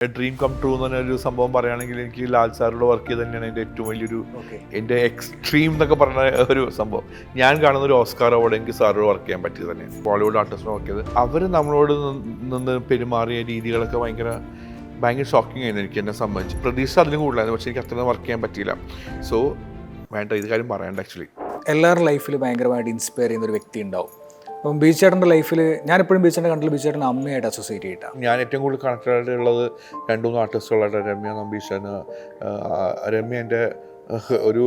Dream come true എന്ന് പറഞ്ഞൊരു സംഭവം പറയുകയാണെങ്കിൽ എനിക്ക് ലാൽ സാറിലൂടെ വർക്ക് ചെയ്ത് തന്നെയാണ് എൻ്റെ ഏറ്റവും വലിയൊരു എൻ്റെ എക്സ്ട്രീം എന്നൊക്കെ പറഞ്ഞ ഒരു സംഭവം. ഞാൻ കാണുന്ന ഒരു ഓസ്കാർ അവാർഡ് എനിക്ക് സാറോട് വർക്ക് ചെയ്യാൻ പറ്റിയത് തന്നെയാണ്. ബോളിവുഡ് ആർട്ടിസ്റ്റിനെ വർക്ക് ചെയ്ത് അവർ നമ്മളോട് നിന്ന് പെരുമാറിയ രീതികളൊക്കെ ഭയങ്കര ഷോക്കിംഗ് ആയിരുന്നു എനിക്ക് എന്നെ സംബന്ധിച്ച്. പ്രതീക്ഷ അതിന് കൂടുതലായിരുന്നു, പക്ഷേ എനിക്ക് അത്രയും വർക്ക് ചെയ്യാൻ പറ്റിയില്ല. സോ വേണ്ട, ഇത് കാര്യം പറയണ്ട. ആക്ച്വലി എല്ലാവരുടെ ലൈഫിൽ ഭയങ്കരമായിട്ട് ഇൻസ്പയർ ചെയ്യുന്ന ഒരു വ്യക്തി ഉണ്ടാവും. അപ്പം ബീച്ചേട്ടൻ്റെ ലൈഫിൽ ഞാനെപ്പോഴും ബീച്ചേട്ടൻ്റെ കണ്ടിൽ ബീച്ചേട്ടൻ്റെ അമ്മയായിട്ട് അസോസിയേറ്റ് ചെയ്തിട്ടാണ്. ഞാൻ ഏറ്റവും കൂടുതൽ കണക്റ്റഡ് ആയിട്ടുള്ളത് 2-3 ആർട്ടിസ്റ്റുകളായിട്ട്. രമ്യ നമ്പീശന്. രമ്യ എൻ്റെ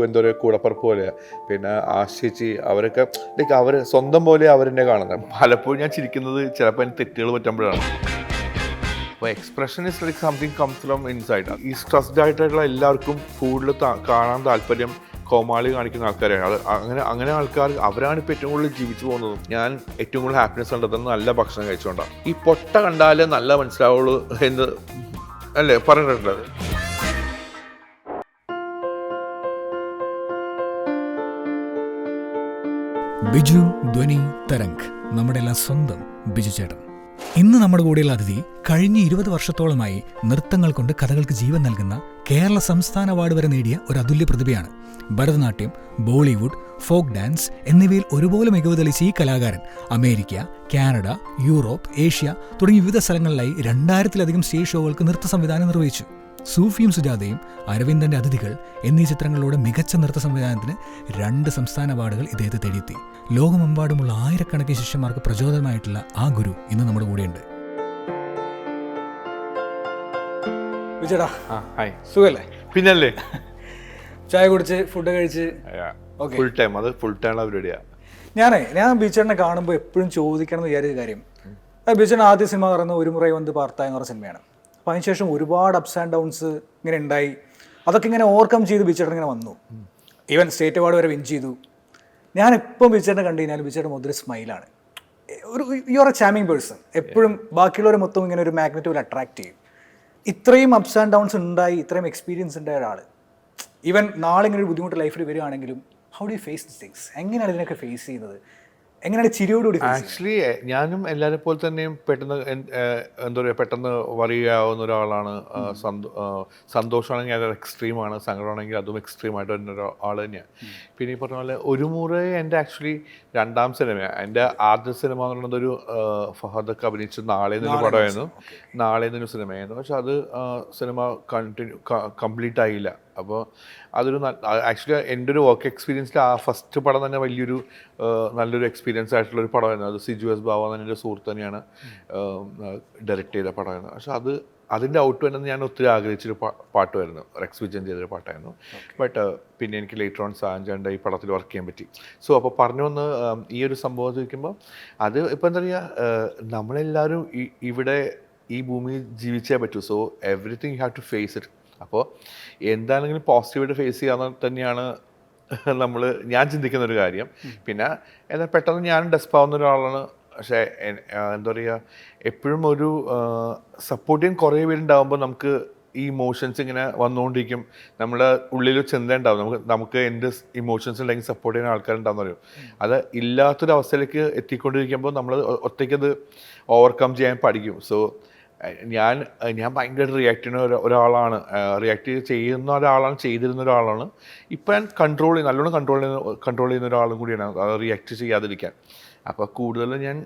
എന്താ പറയുക കൂടപ്പറപ്പ് പോലെയാണ്. പിന്നെ ആശിച്ചി, അവരൊക്കെ ലൈക്ക് അവർ സ്വന്തം പോലെ അവരെന്നെ കാണുന്നത്. പലപ്പോഴും ഞാൻ ചിരിക്കുന്നത് ചിലപ്പോൾ എനിക്ക് തെറ്റുകൾ പറ്റുമ്പോഴാണ്. അപ്പോൾ expression is like something comes from inside. ഈ സ്ട്രെസ്ഡ് ആയിട്ടുള്ള എല്ലാവർക്കും ഫുഡിൽ കാണാൻ താല്പര്യം കോമാളി കാണിക്കുന്ന ആൾക്കാരാണ്. അങ്ങനെ ആൾക്കാർ അവരാണ് ഇപ്പോൾ ഏറ്റവും കൂടുതൽ ജീവിച്ചു പോകുന്നതും. ഞാൻ ഏറ്റവും കൂടുതൽ ഹാപ്പിനെസ് കണ്ടെത്തുന്നത് നല്ല ഭക്ഷണം കഴിച്ചുകൊണ്ടാണ്. ഈ പൊട്ട കണ്ടാലേ നല്ല മനസ്സിലാവുള്ളൂ എന്ന് അല്ലേ പറഞ്ഞിട്ടുള്ളത്. ബിജു ധ്വനി തരംഗ്, നമ്മുടെ എല്ലാം സ്വന്തം ബിജു ചേട്ടൻ. ഇന്ന് നമ്മുടെ കൂടെയുള്ള അതിഥി കഴിഞ്ഞ 20 വർഷത്തോളമായി നൃത്തങ്ങൾ കൊണ്ട് കഥകൾക്ക് ജീവൻ നൽകുന്ന കേരള സംസ്ഥാന അവാർഡ് വരെ നേടിയ ഒരു അതുല്യ പ്രതിഭയാണ്. ഭരതനാട്യം, ബോളിവുഡ്, ഫോക്ക് ഡാൻസ് എന്നിവയിൽ ഒരുപോലെ മികവ് തെളിയിച്ച ഈ കലാകാരൻ അമേരിക്ക, കാനഡ, യൂറോപ്പ്, ഏഷ്യ തുടങ്ങി വിവിധ സ്ഥലങ്ങളിലായി 2000-ലധികം സ്റ്റേജ് ഷോകൾക്ക് നൃത്ത സംവിധാനം നിർവഹിച്ചു. സൂഫിയും സുജാതയും, അരവിന്ദന്റെ അതിഥികൾ എന്നീ ചിത്രങ്ങളിലൂടെ മികച്ച നൃത്ത സംവിധാനത്തിന് 2 സംസ്ഥാന അവാർഡുകൾ ഇദ്ദേഹത്തെ തേടിയെത്തി. ലോകമെമ്പാടുമുള്ള ആയിരക്കണക്കിന് ശിഷ്യന്മാർക്ക് പ്രചോദനമായിട്ടുള്ള ആ ഗുരു ഇന്ന് നമ്മുടെ കൂടെയുണ്ട്. വിജയടാ, സുഖല്ലേ? പിന്നല്ലേ, ചായ കുടിച്ച് ഫുഡ് കഴിച്ച് ഫുൾ ടൈം പരിപാടിയാണ്. ഞാൻ ബീച്ചേട്ടനെ കാണുമ്പോൾ എപ്പോഴും ചോദിക്കണം എന്ന് വിചാരിച്ച കാര്യം, ബീച്ചേട്ടൻ ആദ്യ സിനിമ പറയുന്നത് ഒരു മുറൈ വന്ന് പാർത്ത എന്ന് പറഞ്ഞ സിനിമയാണ്. അപ്പോൾ അതിനുശേഷം ഒരുപാട് അപ്സ് ആൻഡ് ഡൗൺസ് ഇങ്ങനെ ഉണ്ടായി. അതൊക്കെ ഇങ്ങനെ ഓവർകം ചെയ്ത് ബീച്ചേട്ടൻ ഇങ്ങനെ വന്നു. ഈവൻ സ്റ്റേറ്റ് അവാർഡ് വരെ വിൻ ചെയ്തു. ഞാനിപ്പം ബീച്ചേട്ടനെ കണ്ടു കഴിഞ്ഞാൽ ബീച്ചേട്ടൻ മൊത്തം സ്മൈലാണ്. You are a charming person. എപ്പോഴും ബാക്കിയുള്ളവരെ മൊത്തം ഇങ്ങനെ ഒരു മാഗ്നറ്റ് പോലെ അട്രാക്ട് ചെയ്യും. ഇത്രയും അപ്സ് ആൻഡ് ഡൗൺസ് ഉണ്ടായി, ഇത്രയും എക്സ്പീരിയൻസ് ഉണ്ടായ ഒരാൾ ഈവൻ നാളെ ഇങ്ങനെ ഒരു ബുദ്ധിമുട്ട് ലൈഫിൽ വരികയാണെങ്കിലും how do you face this things? എങ്ങനെയാണ് ഇതിനൊക്കെ ഫേസ് ചെയ്യുന്നത്? എങ്ങനെയാണ് ചിരിയോടുകൂടി? ആക്ച്വലി ഞാനും എല്ലാവരെ പോലെ തന്നെയും പെട്ടെന്ന് എന്താ പറയുക, പെട്ടെന്ന് വറിയാവുന്ന ഒരാളാണ്. സന്തോഷമാണെങ്കിൽ അത് എക്സ്ട്രീമാണ്, സങ്കടമാണെങ്കിൽ അതും എക്സ്ട്രീമായിട്ട് വരുന്ന ഒരാൾ തന്നെയാണ്. പിന്നെ ഈ പറഞ്ഞ പോലെ ഒരു മുറേ എൻ്റെ ആക്ച്വലി 2ാം സിനിമയാണ്. എൻ്റെ ആദ്യ സിനിമ എന്ന് പറയുന്നത് ഒരു ഫഹദൊക്കെ അഭിനയിച്ച നാളെ എന്നൊരു പടമായിരുന്നു. നാളെ എന്നൊരു സിനിമയായിരുന്നു. പക്ഷെ അത് സിനിമ കംപ്ലീറ്റ് ആയില്ല. അപ്പോൾ അതൊരു ആക്ച്വലി എൻ്റെ ഒരു വർക്ക് എക്സ്പീരിയൻസിൽ ആ ഫസ്റ്റ് പടം തന്നെ നല്ലൊരു എക്സ്പീരിയൻസ് ആയിട്ടുള്ളൊരു പടമായിരുന്നു. അത് സിജു എസ് ബാവ എന്ന എൻ്റെ സുഹൃത്ത് തന്നെയാണ് ഡയറക്റ്റ് ചെയ്ത പടമായിരുന്നു. പക്ഷെ അതിൻ്റെ ഔട്ട് വരുന്നത് ഞാൻ ഒത്തിരി ആഗ്രഹിച്ചൊരു പാട്ടുമായിരുന്നു. റെക്സ് വിജയൻ ചെയ്തൊരു പാട്ടായിരുന്നു. ബട്ട് പിന്നെ എനിക്ക് ലേറ്റർ ഓൺ സാഞ്ചാണ്ട് ഈ പടത്തിൽ വർക്ക് ചെയ്യാൻ പറ്റി. സോ അപ്പോൾ പറഞ്ഞു വന്ന് ഈ ഒരു സംഭവം ചോദിക്കുമ്പോൾ അത് ഇപ്പോൾ എന്താ പറയുക, നമ്മളെല്ലാവരും ഇവിടെ ഈ ഭൂമിയിൽ ജീവിച്ചേ പറ്റൂ. So everything you have to face it. അപ്പോൾ എന്താണെങ്കിലും പോസിറ്റീവായിട്ട് ഫേസ് ചെയ്യാൻ തന്നെയാണ് ഞാൻ ചിന്തിക്കുന്ന ഒരു കാര്യം. പിന്നെ എന്നാൽ പെട്ടെന്ന് ഞാൻ ഡെസ്പാവുന്ന ഒരാളാണ്. പക്ഷേ എന്താ പറയുക, എപ്പോഴും ഒരു സപ്പോർട്ട് ചെയ്യാൻ കുറേ പേരുണ്ടാകുമ്പോൾ നമുക്ക് ഈ ഇമോഷൻസ് ഇങ്ങനെ വന്നുകൊണ്ടിരിക്കും. നമ്മുടെ ഉള്ളിൽ ചിന്ത ഉണ്ടാവും, നമുക്ക് എന്ത് ഇമോഷൻസ് ഉണ്ടെങ്കിൽ സപ്പോർട്ട് ചെയ്യുന്ന ആൾക്കാരുണ്ടാകുന്ന പറയും. അത് ഇല്ലാത്തൊരവസ്ഥയിലേക്ക് എത്തിക്കൊണ്ടിരിക്കുമ്പോൾ നമ്മൾ ഒറ്റയ്ക്കത് ഓവർകം ചെയ്യാൻ പഠിക്കും. സോ ഞാൻ ഭയങ്കരമായിട്ട് റിയാക്ട് ചെയ്യുന്ന ഒരാളാണ്. ചെയ്തിരുന്ന ഒരാളാണ്. ഇപ്പം ഞാൻ നല്ലോണം കൺട്രോൾ ചെയ്യുന്ന ഒരാളും കൂടിയാണ് റിയാക്ട് ചെയ്യാതിരിക്കാൻ. അപ്പോൾ കൂടുതലും ഞാൻ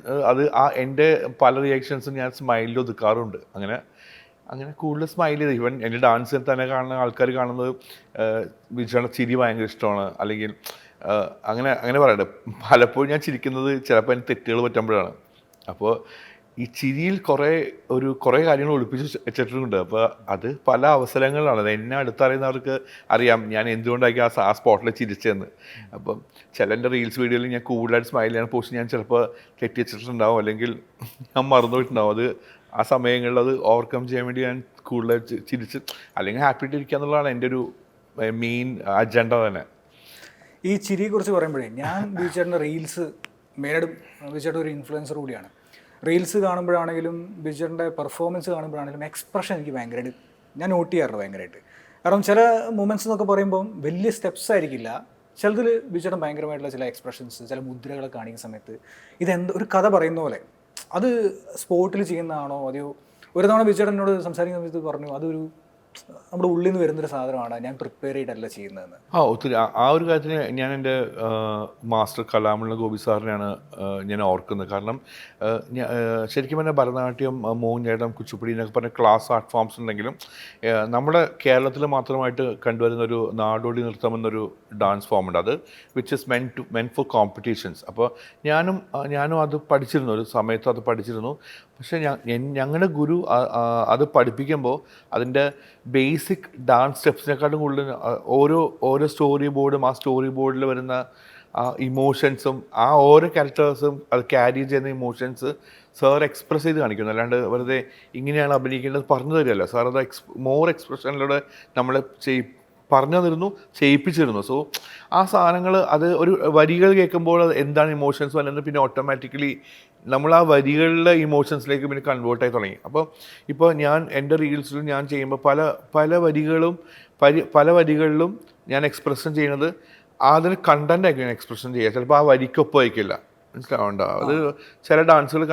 എൻ്റെ പല റിയാക്ഷൻസും ഞാൻ സ്മൈലിൽ ഒതുക്കാറുണ്ട്. അങ്ങനെ കൂടുതൽ സ്മൈൽ ചെയ്ത് ഈവൻ എൻ്റെ ഡാൻസിൽ തന്നെ കാണുന്ന ആൾക്കാർ കാണുന്നത് ബിജുവിൻ്റെ ചിരി ഭയങ്കര ഇഷ്ടമാണ്. അല്ലെങ്കിൽ അങ്ങനെ പറയട്ടെ, പലപ്പോഴും ഞാൻ ചിരിക്കുന്നത് ചിലപ്പോൾ എനിക്ക് തെറ്റുകൾ പറ്റുമ്പോഴാണ്. അപ്പോൾ ഈ ചിരിയിൽ കുറേ കാര്യങ്ങൾ ഒളിപ്പിച്ച് വെച്ചിട്ടുണ്ട്. അപ്പോൾ അത് പല അവസരങ്ങളിലാണ്. അത് എന്നെ അടുത്തറിയുന്നവർക്ക് അറിയാം ഞാൻ എന്തുകൊണ്ടായിരിക്കും ആ സ്പോട്ടിൽ ചിരിച്ചതെന്ന്. അപ്പം എൻ്റെ റീൽസ് വീഡിയോയിൽ ഞാൻ കൂടുതലായിട്ട് സ്മൈൽ ചെയ്യാൻ പോസ്റ്റ് ഞാൻ ചിലപ്പോൾ തെറ്റി വെച്ചിട്ടുണ്ടാവും, അല്ലെങ്കിൽ ഞാൻ മറന്നുപോയിട്ടുണ്ടാവും. അത് ആ സമയങ്ങളിൽ അത് ഓവർകം ചെയ്യാൻ വേണ്ടി ഞാൻ കൂടുതലായിട്ട് ചിരിച്ച് അല്ലെങ്കിൽ ഹാപ്പി ആയിട്ട് ഇരിക്കുക എന്നുള്ളതാണ് എൻ്റെ ഒരു മെയിൻ അജണ്ട തന്നെ. ഈ ചിരിയെക്കുറിച്ച് പറയുമ്പോഴേ, ഞാൻ ബീച്ചേട്ടൻ്റെ റീൽസ് മെയിനായിട്ട് ബീച്ചേട്ടൻ ഒരു ഇൻഫ്ലുവൻസർ കൂടിയാണ്. റീൽസ് കാണുമ്പോഴാണെങ്കിലും ബിജുവിൻ്റെ പെർഫോമൻസ് കാണുമ്പോഴാണെങ്കിലും എക്സ്പ്രഷൻ എനിക്ക് ഭയങ്കരമായിട്ട് ഞാൻ നോട്ട് ചെയ്യാറുണ്ട് ഭയങ്കരമായിട്ട്. കാരണം ചില മൂമെൻറ്റ്സ് എന്നൊക്കെ പറയുമ്പം വലിയ സ്റ്റെപ്സ് ആയിരിക്കില്ല, ചിലതിൽ ബിജുവിൻ്റെ ഭയങ്കരമായിട്ടുള്ള ചില എക്സ്പ്രഷൻസ്, ചില മുദ്രകളൊക്കെ കാണിക്കുന്ന സമയത്ത് ഒരു കഥ പറയുന്ന പോലെ അത് സ്പോട്ടിൽ ചെയ്യുന്നതാണോ അതെയോ ഒരു തവണ ബിജുചേട്ടൻ എന്നോട് സംസാരിക്കുന്ന സമയത്ത് പറഞ്ഞു അതൊരു നമ്മുടെ ഉള്ളിൽ നിന്ന് വരുന്നൊരു സാധനമാണ്, ഞാൻ പ്രിപ്പയർ ചെയ്തിട്ടല്ല ചെയ്യുന്നതെന്ന്. ഒത്തിരി ആ ഒരു കാര്യത്തിന് ഞാൻ എൻ്റെ മാസ്റ്റർ കലാമണ്ഡല ഗോപി സാറിനെയാണ് ഞാൻ ഓർക്കുന്നത്. കാരണം ശരിക്കും പറഞ്ഞാൽ ഭരതനാട്യം, മോഹിനിയാട്ടം, കുച്ചിപ്പുടി എന്നൊക്കെ പറഞ്ഞ ക്ലാസ് ആർട്ട് ഫോംസ് ഉണ്ടെങ്കിലും നമ്മുടെ കേരളത്തിൽ മാത്രമായിട്ട് കണ്ടുവരുന്ന ഒരു നാടോടി നൃത്തം എന്നൊരു ഡാൻസ് ഫോം ഉണ്ട്. അത് which is meant for competitions. അപ്പോൾ ഞാനും അത് പഠിച്ചിരുന്നു, ഒരു സമയത്ത് അത് പഠിച്ചിരുന്നു. പക്ഷേ ഞങ്ങളുടെ ഗുരു അത് പഠിപ്പിക്കുമ്പോൾ അതിൻ്റെ ബേസിക് ഡാൻസ് സ്റ്റെപ്സിനെക്കാട്ടും കൂടുതൽ ഓരോ സ്റ്റോറി ബോർഡും ആ സ്റ്റോറി ബോർഡിൽ വരുന്ന ആ ഇമോഷൻസും ആ ഓരോ ക്യാരക്ടേഴ്സും അത് ക്യാരി ചെയ്യുന്ന ഇമോഷൻസ് സാർ എക്സ്പ്രസ് ചെയ്ത് കാണിക്കുന്നു. അല്ലാണ്ട് വെറുതെ ഇങ്ങനെയാണ് അഭിനയിക്കേണ്ടത് പറഞ്ഞു തരികയല്ല. സാർ അത് മോർ എക്സ്പ്രഷനിലൂടെ നമ്മളെ പറഞ്ഞു തന്നിരുന്നു, ചെയ്യിപ്പിച്ചിരുന്നു. സോ ആ സാധനങ്ങൾ അത് ഒരു വരികൾ കേൾക്കുമ്പോൾ എന്താണ് ഇമോഷൻസ് വരുന്നത്, പിന്നെ ഓട്ടോമാറ്റിക്കലി നമ്മൾ ആ വരികളിലെ ഇമോഷൻസിലേക്ക് പിന്നെ കൺവേർട്ടായി തുടങ്ങി. അപ്പോൾ ഇപ്പോൾ ഞാൻ എൻ്റെ റീൽസിലും ഞാൻ ചെയ്യുമ്പോൾ പല വരികളിലും ഞാൻ എക്സ്പ്രഷൻ ചെയ്യുന്നത് അതിന് കണ്ടൻ്റ് ആയിരിക്കും ഞാൻ എക്സ്പ്രഷൻ ചെയ്യുക. ചിലപ്പോൾ ആ വരിക്കൊപ്പം ആയിരിക്കില്ല, മനസ്സിലാവണ്ട. അത് ചില ഡാൻസുകൾ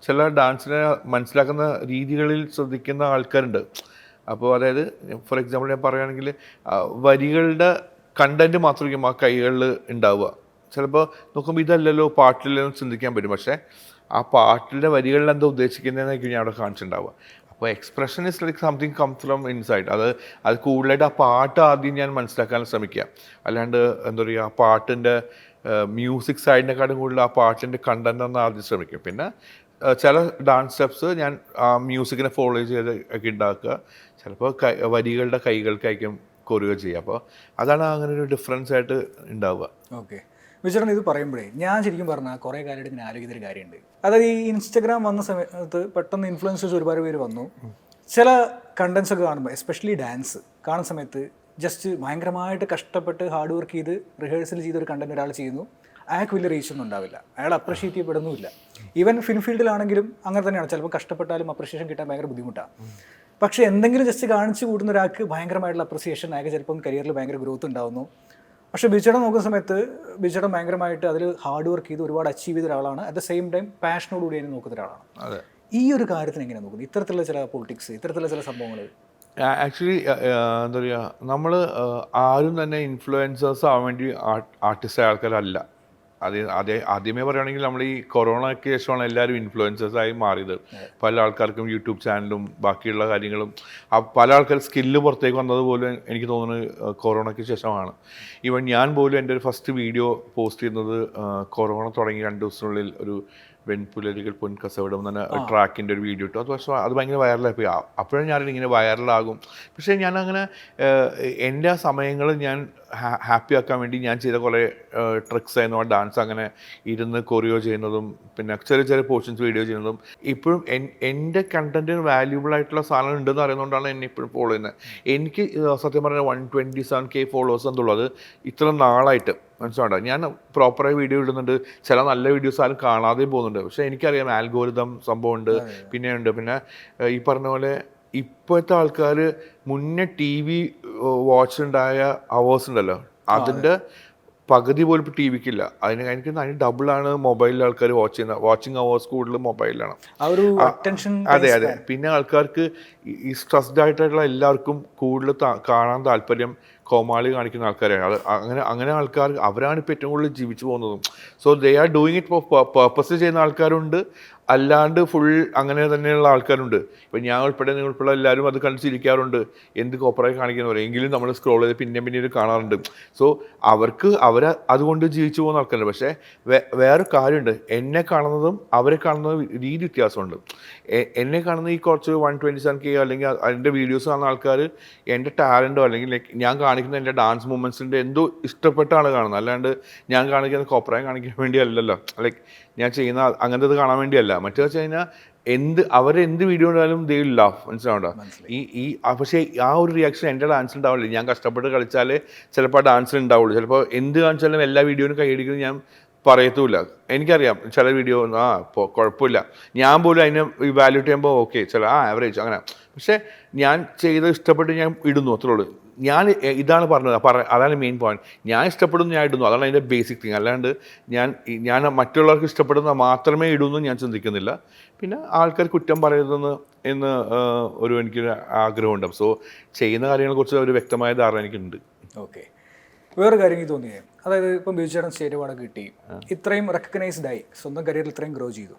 ചില ഡാൻസിനെ മനസ്സിലാക്കുന്ന രീതികളിൽ ശ്രദ്ധിക്കുന്ന ആൾക്കാരുണ്ട്. അപ്പോൾ അതായത് ഫോർ എക്സാമ്പിൾ ഞാൻ പറയുകയാണെങ്കിൽ വരികളുടെ കണ്ടൻറ്റ് മാത്രമായിരിക്കും ആ കൈകളിൽ ഉണ്ടാവുക. ചിലപ്പോൾ നോക്കുമ്പോൾ ഇതല്ലല്ലോ പാട്ടിലെന്ന് ചിന്തിക്കാൻ പറ്റും, പക്ഷേ ആ പാട്ടിൻ്റെ വരികളിൽ എന്താ ഉദ്ദേശിക്കുന്നതെന്നായിരിക്കും ഞാൻ അവിടെ കാണിച്ചിട്ടുണ്ടാവുക. അപ്പോൾ expression is like something come from inside. അത് കൂടുതലായിട്ട് ആ പാട്ട് ആദ്യം ഞാൻ മനസ്സിലാക്കാൻ ശ്രമിക്കുക. അല്ലാണ്ട് എന്താ പറയുക, ആ പാട്ടിൻ്റെ മ്യൂസിക് സൈഡിനെക്കാട്ടും കൂടുതൽ ആ പാട്ടിൻ്റെ കണ്ടന്റ് ഒന്ന് ആദ്യം ശ്രമിക്കും. പിന്നെ ചില ഡാൻസ് സ്റ്റെപ്സ് ഞാൻ ആ മ്യൂസിക്കിനെ ഫോളോ ചെയ്ത് ഒക്കെ ഉണ്ടാക്കുക. ചിലപ്പോൾ വരികളുടെ കൈകൾക്കായിരിക്കും കൊറിയോ ചെയ്യുക. അപ്പോൾ അതാണ് അങ്ങനെ ഒരു ഡിഫറൻസ് ആയിട്ട് ഉണ്ടാവുക. ഓക്കെ, വിചാരണ ഇത് പറയുമ്പോഴേ ഞാൻ ശരിക്കും പറഞ്ഞാൽ കുറേ കാലമായിട്ട് ഇങ്ങനെ ആലോചിക്കുന്നൊരു കാര്യമുണ്ട്. അതായത് ഈ ഇൻസ്റ്റഗ്രാം വന്ന സമയത്ത് പെട്ടെന്ന് ഇൻഫ്ലുവൻസേഴ്സ് ഒരുപാട് പേര് വന്നു. ചില കണ്ടൻസ് ഒക്കെ കാണുമ്പോൾ, എസ്പെഷ്യലി ഡാൻസ് കാണുന്ന സമയത്ത് ജസ്റ്റ് ഭയങ്കരമായിട്ട് കഷ്ടപ്പെട്ട് ഹാർഡ് വർക്ക് ചെയ്ത് റിഹേഴ്സൽ ചെയ്തൊരു കണ്ടന്റ് ഒരാൾ ചെയ്യുന്നു, അയാൾക്ക് വലിയ റീച്ചൊന്നും ഉണ്ടാവില്ല, അയാൾ അപ്രിഷ്യേറ്റ് ചെയ്യപ്പെടുന്നുമില്ല. ഈവൻ ഫിലിം ഫീൽഡിലാണെങ്കിലും അങ്ങനെ തന്നെയാണ്. ചിലപ്പോൾ കഷ്ടപ്പെട്ടാലും അപ്രിഷ്യേഷൻ കിട്ടാൻ ഭയങ്കര ബുദ്ധിമുട്ടാണ്. പക്ഷേ എന്തെങ്കിലും ജസ്റ്റ് കാണിച്ചു കൂടുന്ന ഒരാൾക്ക് ഭയങ്കരമായിട്ടുള്ള അപ്രിസിയേഷൻ, അയാൾക്ക് ചിലപ്പം കരിയറിൽ ഭയങ്കര ഗ്രോത്ത് ഉണ്ടാവുന്നു. പക്ഷേ ബിജുചേട്ടൻ നോക്കുന്ന സമയത്ത് ബിജുചേട്ടൻ ഭയങ്കരമായിട്ട് അതിൽ ഹാർഡ് വർക്ക് ചെയ്ത് ഒരുപാട് അച്ചീവ് ചെയ്ത ഒരാളാണ്. അറ്റ് ദ സെയിം ടൈം പാഷനോടുകൂടി അതിനെ നോക്കുന്ന ഒരാളാണ്. ഈ ഒരു കാര്യത്തിന് എങ്ങനെയാണ് നോക്കുന്നത്, ഇത്തരത്തിലുള്ള ചില പൊളിറ്റിക്സ്, ഇത്തരത്തിലുള്ള ചില സംഭവങ്ങൾ? ആക്ച്വലി എന്താ പറയുക, നമ്മൾ ആരും തന്നെ ഇൻഫ്ലുവൻസേഴ്സ് ആവാൻ വേണ്ടി ആർട്ടിസ്റ്റ് ആൾക്കാരല്ല. ആദ്യമേ പറയുകയാണെങ്കിൽ നമ്മൾ ഈ കൊറോണയ്ക്ക് ശേഷമാണ് എല്ലാവരും ഇൻഫ്ലുവൻസേഴ്സായി മാറിയത്. പല ആൾക്കാർക്കും യൂട്യൂബ് ചാനലും ബാക്കിയുള്ള കാര്യങ്ങളും പല ആൾക്കാർ സ്കില്ല് പുറത്തേക്ക് വന്നതുപോലും എനിക്ക് തോന്നുന്നത് കൊറോണയ്ക്ക് ശേഷമാണ്. ഈവൻ ഞാൻ പോലും എൻ്റെ ഒരു ഫസ്റ്റ് വീഡിയോ പോസ്റ്റ് ചെയ്യുന്നത് കൊറോണ തുടങ്ങി 2 ദിവസത്തിനുള്ളിൽ ഒരു വെൺപുലരികൾ പൊൻകസവിടം എന്ന ട്രാക്കിൻ്റെ ഒരു വീഡിയോ ഇട്ടു. അത് ഭയങ്കര വൈറലായി. അപ്പോഴും ഞാനിങ്ങനെ വൈറലാകും. പക്ഷേ ഞാനങ്ങനെ എൻ്റെ ആ സമയങ്ങൾ ഞാൻ ഹാപ്പി ആക്കാൻ വേണ്ടി ഞാൻ ചെയ്ത കുറേ ട്രിക്സ് ആയിരുന്നു. ഡാൻസ് അങ്ങനെ ഇരുന്ന് കൊറിയോ ചെയ്യുന്നതും പിന്നെ ചെറിയ പോർഷൻസ് വീഡിയോ ചെയ്യുന്നതും ഇപ്പോഴും എൻ്റെ കണ്ടൻറ്റിന് വാല്യൂബിൾ ആയിട്ടുള്ള സാധനം ഉണ്ടെന്ന് അറിയുന്നതുകൊണ്ടാണ് എന്നെ ഇപ്പോഴും ഫോളോ ചെയ്യുന്നത്. എനിക്ക് സത്യം പറഞ്ഞാൽ 127K ഫോളോവേഴ്സ് എന്നുള്ളത് ഇത്ര നാളായിട്ട് മനസ്സിലാവണ്ട. ഞാൻ പ്രോപ്പറായി വീഡിയോ ഇടുന്നുണ്ട്, ചില നല്ല വീഡിയോസ് ആരും കാണാതെയും പോകുന്നുണ്ട്. പക്ഷേ എനിക്കറിയാം ആൽഗോരിതം സംഭവമുണ്ട്. പിന്നെ ഈ പറഞ്ഞ പോലെ ഇപ്പോഴത്തെ ആൾക്കാർ മുന്നേ TV വാച്ച് ഉണ്ടായ അവേഴ്സ് ഉണ്ടല്ലോ, അതിൻ്റെ പകുതി പോലും ഇപ്പോൾ TV ക്കില്ല. എനിക്ക് അതിന് ഡബിളാണ് മൊബൈലിൽ ആൾക്കാർ വാച്ചിങ് അവേഴ്സ് കൂടുതൽ മൊബൈലിലാണ്. അതെ. പിന്നെ ആൾക്കാർക്ക് ഈ സ്ട്രെസ്ഡ് ആയിട്ടുള്ള എല്ലാവർക്കും കൂടുതൽ കാണാൻ താല്പര്യം കോമാളി കാണിക്കുന്ന ആൾക്കാരാണ്. അങ്ങനെ ആൾക്കാർ അവരാണ് ഇപ്പോൾ ഏറ്റവും കൂടുതൽ ജീവിച്ചു പോകുന്നതും. So they are doing it for purpose ചെയ്യുന്ന ആൾക്കാരുണ്ട്, അല്ലാണ്ട് ഫുൾ അങ്ങനെ തന്നെയുള്ള ആൾക്കാരുണ്ട്. ഇപ്പം ഞാൻ ഉൾപ്പെടെ നിങ്ങൾ ഉൾപ്പെടെ എല്ലാവരും അത് കണ്ട് ചിരിക്കാറുണ്ട്, എന്ത് കോപ്പറായി കാണിക്കുന്ന പറയും. എങ്കിലും നമ്മൾ സ്ക്രോൾ ചെയ്ത് പിന്നീട് കാണാറുണ്ട്. സോ അവർ അതുകൊണ്ട് ജീവിച്ചു പോകുന്ന ആൾക്കാരുണ്ട്. പക്ഷേ വേറെ കാര്യമുണ്ട്, എന്നെ കാണുന്നതും അവരെ കാണുന്നതും രീതി വ്യത്യാസമുണ്ട്. എന്നെ കാണുന്ന ഈ കുറച്ച് 127K അല്ലെങ്കിൽ അതിൻ്റെ വീഡിയോസ് കാണുന്ന ആൾക്കാർ എൻ്റെ ടാലൻറ്റോ അല്ലെങ്കിൽ ഞാൻ കാണിക്കുന്ന എൻ്റെ ഡാൻസ് മൂവ്മെൻറ്റ്സിൻ്റെ എന്തോ ഇഷ്ടപ്പെട്ടാണ് കാണുന്നത്. അല്ലാണ്ട് ഞാൻ കാണിക്കുന്ന കോപ്പറായി കാണിക്കാൻ വേണ്ടിയല്ലല്ലോ, ലൈക്ക് ഞാൻ ചെയ്യുന്ന അങ്ങനത്തെ ഇത് കാണാൻ വേണ്ടിയല്ല. മറ്റു വെച്ച് കഴിഞ്ഞാൽ അവരെന്ത് വീഡിയോ ഉണ്ടായാലും ദേ വിൽ ലവ്, മനസ്സിലാവണ്ട. പക്ഷേ ആ ഒരു റിയാക്ഷൻ എൻ്റെ ഡാൻസിൽ ഉണ്ടാവില്ല. ഞാൻ കഷ്ടപ്പെട്ട് കളിച്ചാലേ ചിലപ്പോൾ ആ ഡാൻസിൽ ഉണ്ടാവുള്ളൂ. ചിലപ്പോൾ എന്ത് കാണിച്ചാലും എല്ലാ വീഡിയോനും കൈയടിക്കുന്നത് ഞാൻ പറയത്തുമില്ല. എനിക്കറിയാം ചില വീഡിയോ കുഴപ്പമില്ല, ഞാൻ പോലും അതിനെ ഇവാലുവേറ്റ് ചെയ്യുമ്പോൾ ഓക്കെ ചില ആവറേജ് അങ്ങനെ. പക്ഷേ ഞാൻ ചെയ്ത് ഇഷ്ടപ്പെട്ട് ഞാൻ ഇടുന്നു, അത്രേ ഉള്ളൂ. ഇതാണ് പറഞ്ഞത്, അതാണ് മെയിൻ പോയിന്റ്. ഞാൻ ഇഷ്ടപ്പെടുന്നു, ഞാൻ ഇടുന്നു, അതാണ് അതിൻ്റെ ബേസിക് തിങ്. അല്ലാണ്ട് ഞാൻ മറ്റുള്ളവർക്ക് ഇഷ്ടപ്പെടുന്ന മാത്രമേ ഇടുന്നു ഞാൻ ചിന്തിക്കുന്നില്ല. പിന്നെ ആൾക്കാർ കുറ്റം പറയരുതെന്ന് എന്ന് എനിക്കൊരു ആഗ്രഹമുണ്ട്. സോ ചെയ്യുന്ന കാര്യങ്ങളെക്കുറിച്ച് ഒരു വ്യക്തമായ ധാരണ എനിക്കുണ്ട്. ഓക്കെ, വേറൊരു കാര്യം എനിക്ക് തോന്നിയേ, അതായത് ഇപ്പം ബിജു ചേട്ടൻ സ്റ്റേറ്റ് അവാർഡ് കിട്ടി, ഇത്രയും റെക്കഗ്നൈസ്ഡ് ആയി, സ്വന്തം കരിയറിൽ ഇത്രയും ഗ്രോ ചെയ്തു.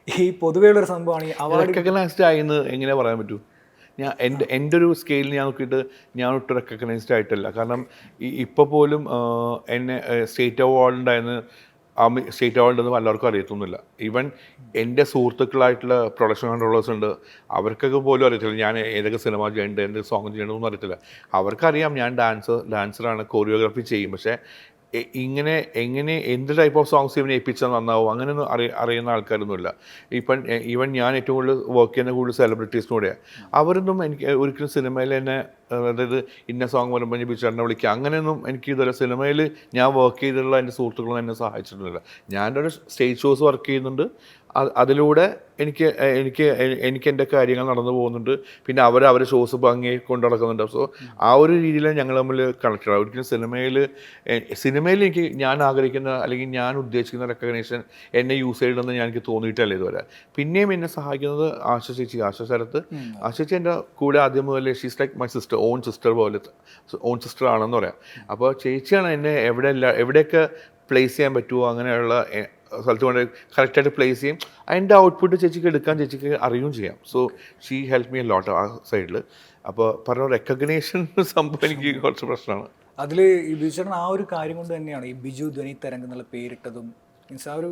ഈ പൊതുവെയുള്ളൊരു സംഭവമാണ് ഈ അവാർഡ്. റെക്കഗ്നൈസ്ഡ് ആയിന്ന് എങ്ങനെ പറയാൻ പറ്റൂ? ഞാൻ എൻ്റെ ഒരു സ്കെയിലിൽ ഞാൻ നോക്കിയിട്ട് ഞാൻ ഒട്ടും റെക്കഗ്നൈസ്ഡ് ആയിട്ടല്ല. കാരണം ഇപ്പോൾ പോലും എന്നെ സ്റ്റേറ്റ് അവാർഡ് ഉണ്ടായെന്ന് സ്റ്റേറ്റ് അവാർഡ് ഉണ്ടെന്ന് എല്ലാവർക്കും അറിയത്തൊന്നുമില്ല. ഈവൻ എൻ്റെ സുഹൃത്തുക്കളായിട്ടുള്ള പ്രൊഡക്ഷൻ കൺട്രോളേഴ്സ് ഉണ്ട്, അവർക്കൊക്കെ പോലും അറിയത്തില്ല ഞാൻ ഏതൊക്കെ സിനിമ ചെയ്യേണ്ടത്, എന്ത് സോങ് ചെയ്യണമെന്നൊന്നും അറിയത്തില്ല. അവർക്കറിയാം ഞാൻ ഡാൻസറാണ്, കൊറിയോഗ്രാഫി ചെയ്യും. പക്ഷേ ഇങ്ങനെ എങ്ങനെ എന്ത് ടൈപ്പ് ഓഫ് സോങ്സ് ഇവനെ ഏൽപ്പിച്ചാൽ നന്നാവും അങ്ങനെയൊന്നും അറിയുന്ന ആൾക്കാരൊന്നുമില്ല. ഈവൻ ഞാൻ ഏറ്റവും കൂടുതൽ വർക്ക് ചെയ്യുന്ന കൂടുതൽ സെലിബ്രിറ്റീസിനൂടെയാണ്. അവരൊന്നും എനിക്ക് ഒരിക്കലും സിനിമയിൽ തന്നെ, അതായത് ഇന്ന സോങ് വരുമ്പോൾ ഞാൻ ബിജുചേട്ടനെ വിളിക്കുക അങ്ങനെയൊന്നും എനിക്ക് ഇതുവരെ സിനിമയിൽ ഞാൻ വർക്ക് ചെയ്തിട്ടുള്ള എൻ്റെ സുഹൃത്തുക്കളൊന്നും എന്നെ സഹായിച്ചിട്ടില്ല. ഞാനൊരു സ്റ്റേജ് ഷോസ് വർക്ക് ചെയ്യുന്നുണ്ട്, അതിലൂടെ എനിക്ക് എൻ്റെ കാര്യങ്ങൾ നടന്നു പോകുന്നുണ്ട്. പിന്നെ അവരെ ഷോസ് ഭംഗി കൊണ്ടു നടക്കുന്നുണ്ട്. സോ ആ ഒരു രീതിയിലാണ് ഞങ്ങൾ തമ്മിൽ കണക്റ്റഡ്. ഒരിക്കലും സിനിമയിൽ ഞാൻ ആഗ്രഹിക്കുന്ന അല്ലെങ്കിൽ ഞാൻ ഉദ്ദേശിക്കുന്ന റെക്കഗ്നേഷൻ എന്നെ യൂസ് ചെയ്യണമെന്ന് എനിക്ക് തോന്നിയിട്ടല്ല ഇതുവരെ. പിന്നെയും എന്നെ സഹായിക്കുന്നത് ആശ ശരത്ത്. ആശ ചേച്ചി എൻ്റെ കൂടെ ആദ്യം മുതൽ she's like my sister, on sister ആണെന്ന് പറയാം. അപ്പോൾ ചേച്ചിയാണ് എന്നെ എവിടെയൊക്കെ പ്ലേസ് ചെയ്യാൻ പറ്റുമോ അങ്ങനെയുള്ള സ്ഥലത്ത് കൊണ്ട് കറക്റ്റായിട്ട് പ്ലേസ് ചെയ്യും. അതിൻ്റെ ഔട്ട്പുട്ട് ചേച്ചിക്ക് അറിയുകയും ചെയ്യാം. So she help me a lot ആ സൈഡിൽ. അപ്പോൾ പറഞ്ഞ റെക്കഗ്നേഷൻ സംഭവം എനിക്ക് കുറച്ച് പ്രശ്നമാണ്. അതിൽ ഈ ബിജുചേട്ടൻ ആ ഒരു കാര്യം കൊണ്ട് തന്നെയാണ് ഈ ബിജു ധ്വനി തരംഗ് എന്നുള്ള പേരിട്ടതും. മീൻസ് ആ ഒരു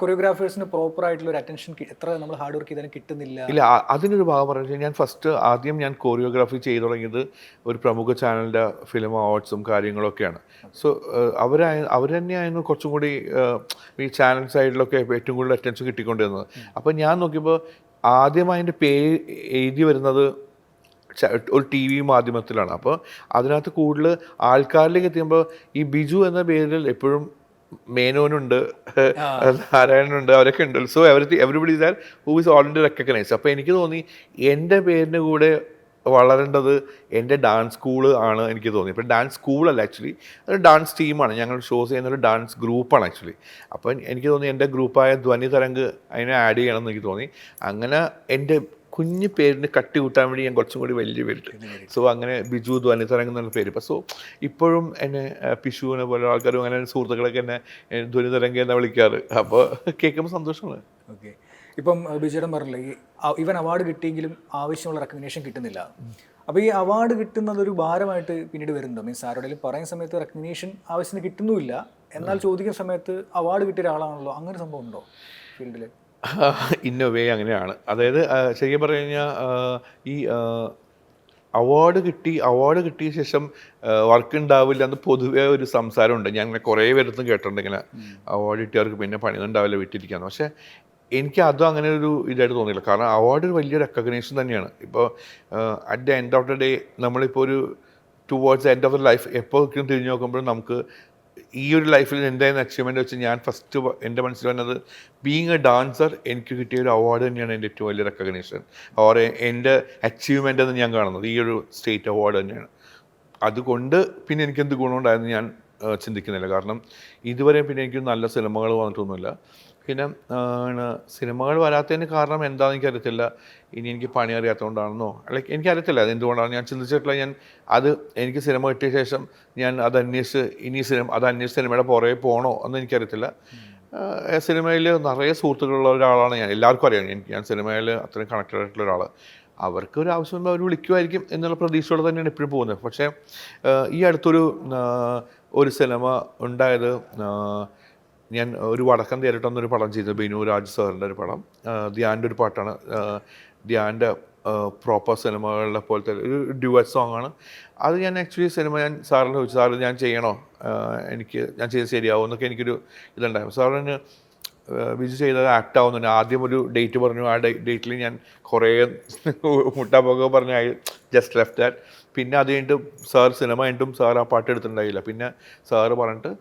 കൊറിയോഗ്രാഫേഴ്സിന് പ്രോപ്പർ ആയിട്ടുള്ള ഒരു അറ്റൻഷൻ എത്ര നമ്മൾ ഹാർഡ് വർക്ക് ചെയ്താലും കിട്ടുന്നില്ല. ഇല്ല, അതിനൊരു ഭാഗം പറഞ്ഞു. ഞാൻ ആദ്യം ചാനലിൻ്റെ ചെയ്തു തുടങ്ങിയത് ഒരു പ്രമുഖ ചാനലിൻ്റെ ഫിലിം അവാർഡ്സും കാര്യങ്ങളൊക്കെയാണ്. സോ അവർ തന്നെയായിരുന്നു കുറച്ചും കൂടി ഈ ചാനൽ സൈഡിലൊക്കെ ഏറ്റവും കൂടുതൽ അറ്റൻഷൻ കിട്ടിക്കൊണ്ടിരുന്നത്. അപ്പോൾ ഞാൻ നോക്കിയപ്പോൾ ആദ്യം അതിൻ്റെ പേര് എഴുതി വരുന്നത് ഒരു TV മാധ്യമത്തിലാണ്. അപ്പോൾ അതിനകത്ത് കൂടുതൽ ആൾക്കാരിലേക്ക് എത്തിയുമ്പോൾ ഈ ബിജു എന്ന പേരിൽ എപ്പോഴും മേനോനുണ്ട്, നാരായണനുണ്ട്, അവരൊക്കെ ഉണ്ട്. So everybody is that who is already recognised. അപ്പോൾ എനിക്ക് തോന്നി എൻ്റെ പേരിൻ്റെ കൂടെ വളരേണ്ടത് എൻ്റെ ഡാൻസ് സ്കൂള് ആണ് എനിക്ക് തോന്നി. ഇപ്പോൾ ഡാൻസ് സ്കൂളല്ല, ആക്ച്വലി അതൊരു ഡാൻസ് ടീമാണ്. ഞങ്ങൾ ഷോസ് ചെയ്യുന്നൊരു ഡാൻസ് ഗ്രൂപ്പാണ് ആക്ച്വലി. അപ്പോൾ എനിക്ക് തോന്നി എൻ്റെ ഗ്രൂപ്പായ ധ്വനി തരംഗ് അതിനെ ആഡ് ചെയ്യണം എന്ന് എനിക്ക് തോന്നി. അങ്ങനെ എൻ്റെ കുഞ്ഞു പേരിന് കട്ടി കൂട്ടാൻ വേണ്ടി ഞാൻ കുറച്ചും കൂടി വലിയ പേരിട്ട്. സോ അങ്ങനെ ബിജു ധ്വനി തരംഗ് എന്നുള്ള പേര്. ഇപ്പോൾ സോ ഇപ്പോഴും എന്നെ പിഷുവിനെ പോലെ ആൾക്കാരും അങ്ങനെ സുഹൃത്തുക്കളൊക്കെ എന്നെ ധ്വനി തരംഗ് എന്നാണ് വിളിക്കാറ്. അപ്പോൾ കേൾക്കുമ്പോൾ സന്തോഷമാണ്. ഓക്കെ, ഇപ്പം ബിജുചേട്ടൻ പറഞ്ഞില്ലേ ഇവൻ അവാർഡ് കിട്ടിയെങ്കിലും ആവശ്യമുള്ള റെക്കഗ്നേഷൻ കിട്ടുന്നില്ല. അപ്പോൾ ഈ അവാർഡ് കിട്ടുന്നത് ഒരു ഭാരമായിട്ട് പിന്നീട് വരുന്നുണ്ടോ? മീൻസ് ആരോടെങ്കിലും പറയുന്ന സമയത്ത് റെക്കഗ്നേഷൻ ആവശ്യത്തിന് കിട്ടുന്നുമില്ല, എന്നാൽ ചോദിക്കുന്ന സമയത്ത് അവാർഡ് കിട്ടിയ ഒരാളാണല്ലോ, അങ്ങനെ സംഭവം ഉണ്ടോ ഫീൽഡിൽ? ഇൻ എ വേ അങ്ങനെയാണ്. അതായത് ശരിക്കും പറഞ്ഞു കഴിഞ്ഞാൽ ഈ അവാർഡ് കിട്ടിയ ശേഷം വർക്ക് ഉണ്ടാവില്ല എന്ന് പൊതുവേ ഒരു സംസാരമുണ്ട്. ഞാൻ ഇങ്ങനെ കുറേ പേരത്തും കേട്ടിട്ടുണ്ട്, ഇങ്ങനെ അവാർഡ് കിട്ടിയവർക്ക് പിന്നെ പണിയൊന്നും ഉണ്ടാവില്ല, വീട്ടിലിരിക്കാന്ന്. പക്ഷേ എനിക്ക് അതും അങ്ങനെ ഒരു ഇതായിട്ട് തോന്നിയില്ല. കാരണം അവാർഡ് ഒരു വലിയ റെക്കഗ്നേഷൻ തന്നെയാണ്. ഇപ്പോൾ at the end of the day നമ്മളിപ്പോൾ ഒരു towards end of the life എപ്പോൾ തിരിഞ്ഞു നോക്കുമ്പോഴും നമുക്ക് ഈ ഒരു ലൈഫിൽ എന്തായിരുന്നു അച്ചീവ്മെൻ്റ് വെച്ച് ഞാൻ ഫസ്റ്റ് എൻ്റെ മനസ്സിൽ വന്നത് ബീങ് എ ഡാൻസർ എനിക്ക് കിട്ടിയ ഒരു അവാർഡ് തന്നെയാണ് എൻ്റെ ഏറ്റവും വലിയ റെക്കഗ്നേഷൻ ഓർ എൻ്റെ അച്ചീവ്മെൻ്റ് എന്ന് ഞാൻ കാണുന്നത് ഈ ഒരു സ്റ്റേറ്റ് അവാർഡ് തന്നെയാണ്. അതുകൊണ്ട് പിന്നെ എനിക്കെന്ത് ഗുണമുണ്ടായെന്ന് ഞാൻ ചിന്തിക്കുന്നില്ല. കാരണം ഇതുവരെ പിന്നെ എനിക്ക് നല്ല സിനിമകൾ വന്നിട്ടൊന്നുമില്ല. പിന്നെ സിനിമകൾ വരാത്തതിന് കാരണം എന്താണെന്ന് എനിക്കറിയത്തില്ല. ഇനി എനിക്ക് പണി അറിയാത്തതുകൊണ്ടാണെന്നോ ലൈക്ക് എനിക്കറിയത്തില്ല അതെന്തുകൊണ്ടാണ്. ഞാൻ ചിന്തിച്ചിട്ടില്ല. എനിക്ക് സിനിമ കിട്ടിയ ശേഷം ഞാൻ അത് അന്വേഷിച്ച് സിനിമയുടെ പുറകെ പോകണോ എന്ന് എനിക്കറിയത്തില്ല. സിനിമയിൽ നിറയെ സുഹൃത്തുക്കളുള്ള ഒരാളാണ് ഞാൻ, എല്ലാവർക്കും അറിയാം. ഞാൻ സിനിമയിൽ അത്രയും കണക്റ്റഡ് ആയിട്ടുള്ള ഒരാൾ. അവർക്ക് ഒരു ആവശ്യം വരുമ്പോൾ അവർ വിളിക്കുമായിരിക്കും എന്നുള്ള പ്രതീക്ഷയോടെ തന്നെയാണ് എപ്പോഴും പോകുന്നത്. പക്ഷേ ഈ ഒരു സിനിമ ഉണ്ടായത്, ഞാൻ ഒരു വടക്കൻ തേരിട്ടെന്നൊരു പടം ചെയ്തു, ബിനു രാജ് സാറിൻ്റെ ഒരു പടം. ധ്യാൻ്റെ ഒരു പാട്ടാണ്, ധ്യാൻ്റെ പ്രോപ്പർ സിനിമകളുടെ പോലത്തെ ഒരു ഡ്യുവറ്റ് സോങ്ങാണ് അത്. ഞാൻ സാറിനെ ചോദിച്ചു, സാറ് ഞാൻ ചെയ്യണോ, ഞാൻ ചെയ്ത് ശരിയാവും എന്നൊക്കെ എനിക്കൊരു ഇതുണ്ടായിരുന്നു. സാറിന് ബിജു ചെയ്തത് ആക്ട് ആവുന്നുണ്ട്. ആദ്യം ഒരു ഡേറ്റ് പറഞ്ഞു, ആ ഡേറ്റിൽ ഞാൻ കുറേ മുട്ടാപ്പൊക്കെ പറഞ്ഞു, ഐ ജസ്റ്റ് ലെഫ്റ്റ് ദാറ്റ്. പിന്നെ അത് കഴിഞ്ഞിട്ട് സിനിമ കഴിഞ്ഞിട്ടും സാർ ആ പാട്ട് എടുത്തിട്ടുണ്ടായില്ല. പിന്നെ സാറ് പറഞ്ഞിട്ട്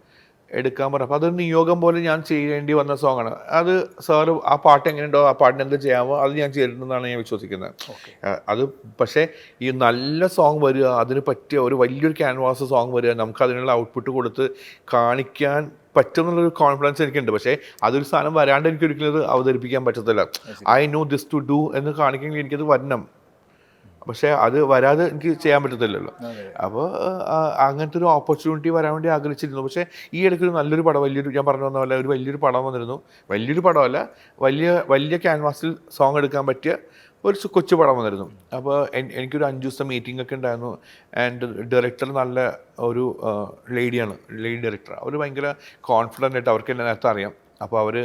എടുക്കാൻ പറഞ്ഞു. അപ്പോൾ അതൊരു നിയോഗം പോലെ ഞാൻ ചെയ്യേണ്ടി വന്ന സോങ്ങാണ് അത്. സാറ് ആ പാട്ട് എങ്ങനെയുണ്ടോ, ആ പാട്ടിന് എന്ത് ചെയ്യാമോ അത് ഞാൻ ചെയ്തിട്ടുണ്ടെന്നാണ് ഞാൻ വിശ്വസിക്കുന്നത്. അത് പക്ഷേ ഈ നല്ല സോങ് വരിക, അതിന് പറ്റിയ ഒരു വലിയൊരു ക്യാൻവാസ് സോങ് വരിക, നമുക്ക് അതിനുള്ള ഔട്ട്പുട്ട് കൊടുത്ത് കാണിക്കാൻ പറ്റുമെന്നുള്ളൊരു കോൺഫിഡൻസ് എനിക്കുണ്ട്. പക്ഷേ അതൊരു സാധനം വരാണ്ട് എനിക്ക് ഒരിക്കലും അത് അവതരിപ്പിക്കാൻ പറ്റത്തില്ല. I know this to do എന്ന് കാണിക്കണമെങ്കിൽ എനിക്കത് വരണം. പക്ഷേ അത് വരാതെ എനിക്ക് ചെയ്യാൻ പറ്റത്തില്ലല്ലോ. അപ്പോൾ അങ്ങനത്തെ ഒരു ഓപ്പർച്യൂണിറ്റി വരാൻ വേണ്ടി ആഗ്രഹിച്ചിരുന്നു. പക്ഷേ ഈ ഇടയ്ക്ക് ഒരു നല്ലൊരു പടം, ഞാൻ പറഞ്ഞു വന്ന പോലെ ഒരു വലിയൊരു പടം വന്നിരുന്നു. വലിയൊരു പടമല്ല, വലിയ ക്യാൻവാസിൽ സോങ് എടുക്കാൻ പറ്റിയ ഒരു കൊച്ചു പടം വന്നിരുന്നു. അപ്പോൾ എനിക്കൊരു 5 ദിവസത്തെ മീറ്റിംഗ് ഒക്കെ ഉണ്ടായിരുന്നു. ആൻഡ് ഡയറക്ടർ നല്ല ഒരു ലേഡി ഡയറക്ടർ. അവർ ഭയങ്കര കോൺഫിഡൻ്റ് ആയിട്ട്, അവർക്ക് എന്നെ നേരത്തെ അറിയാം. അപ്പോൾ അവർ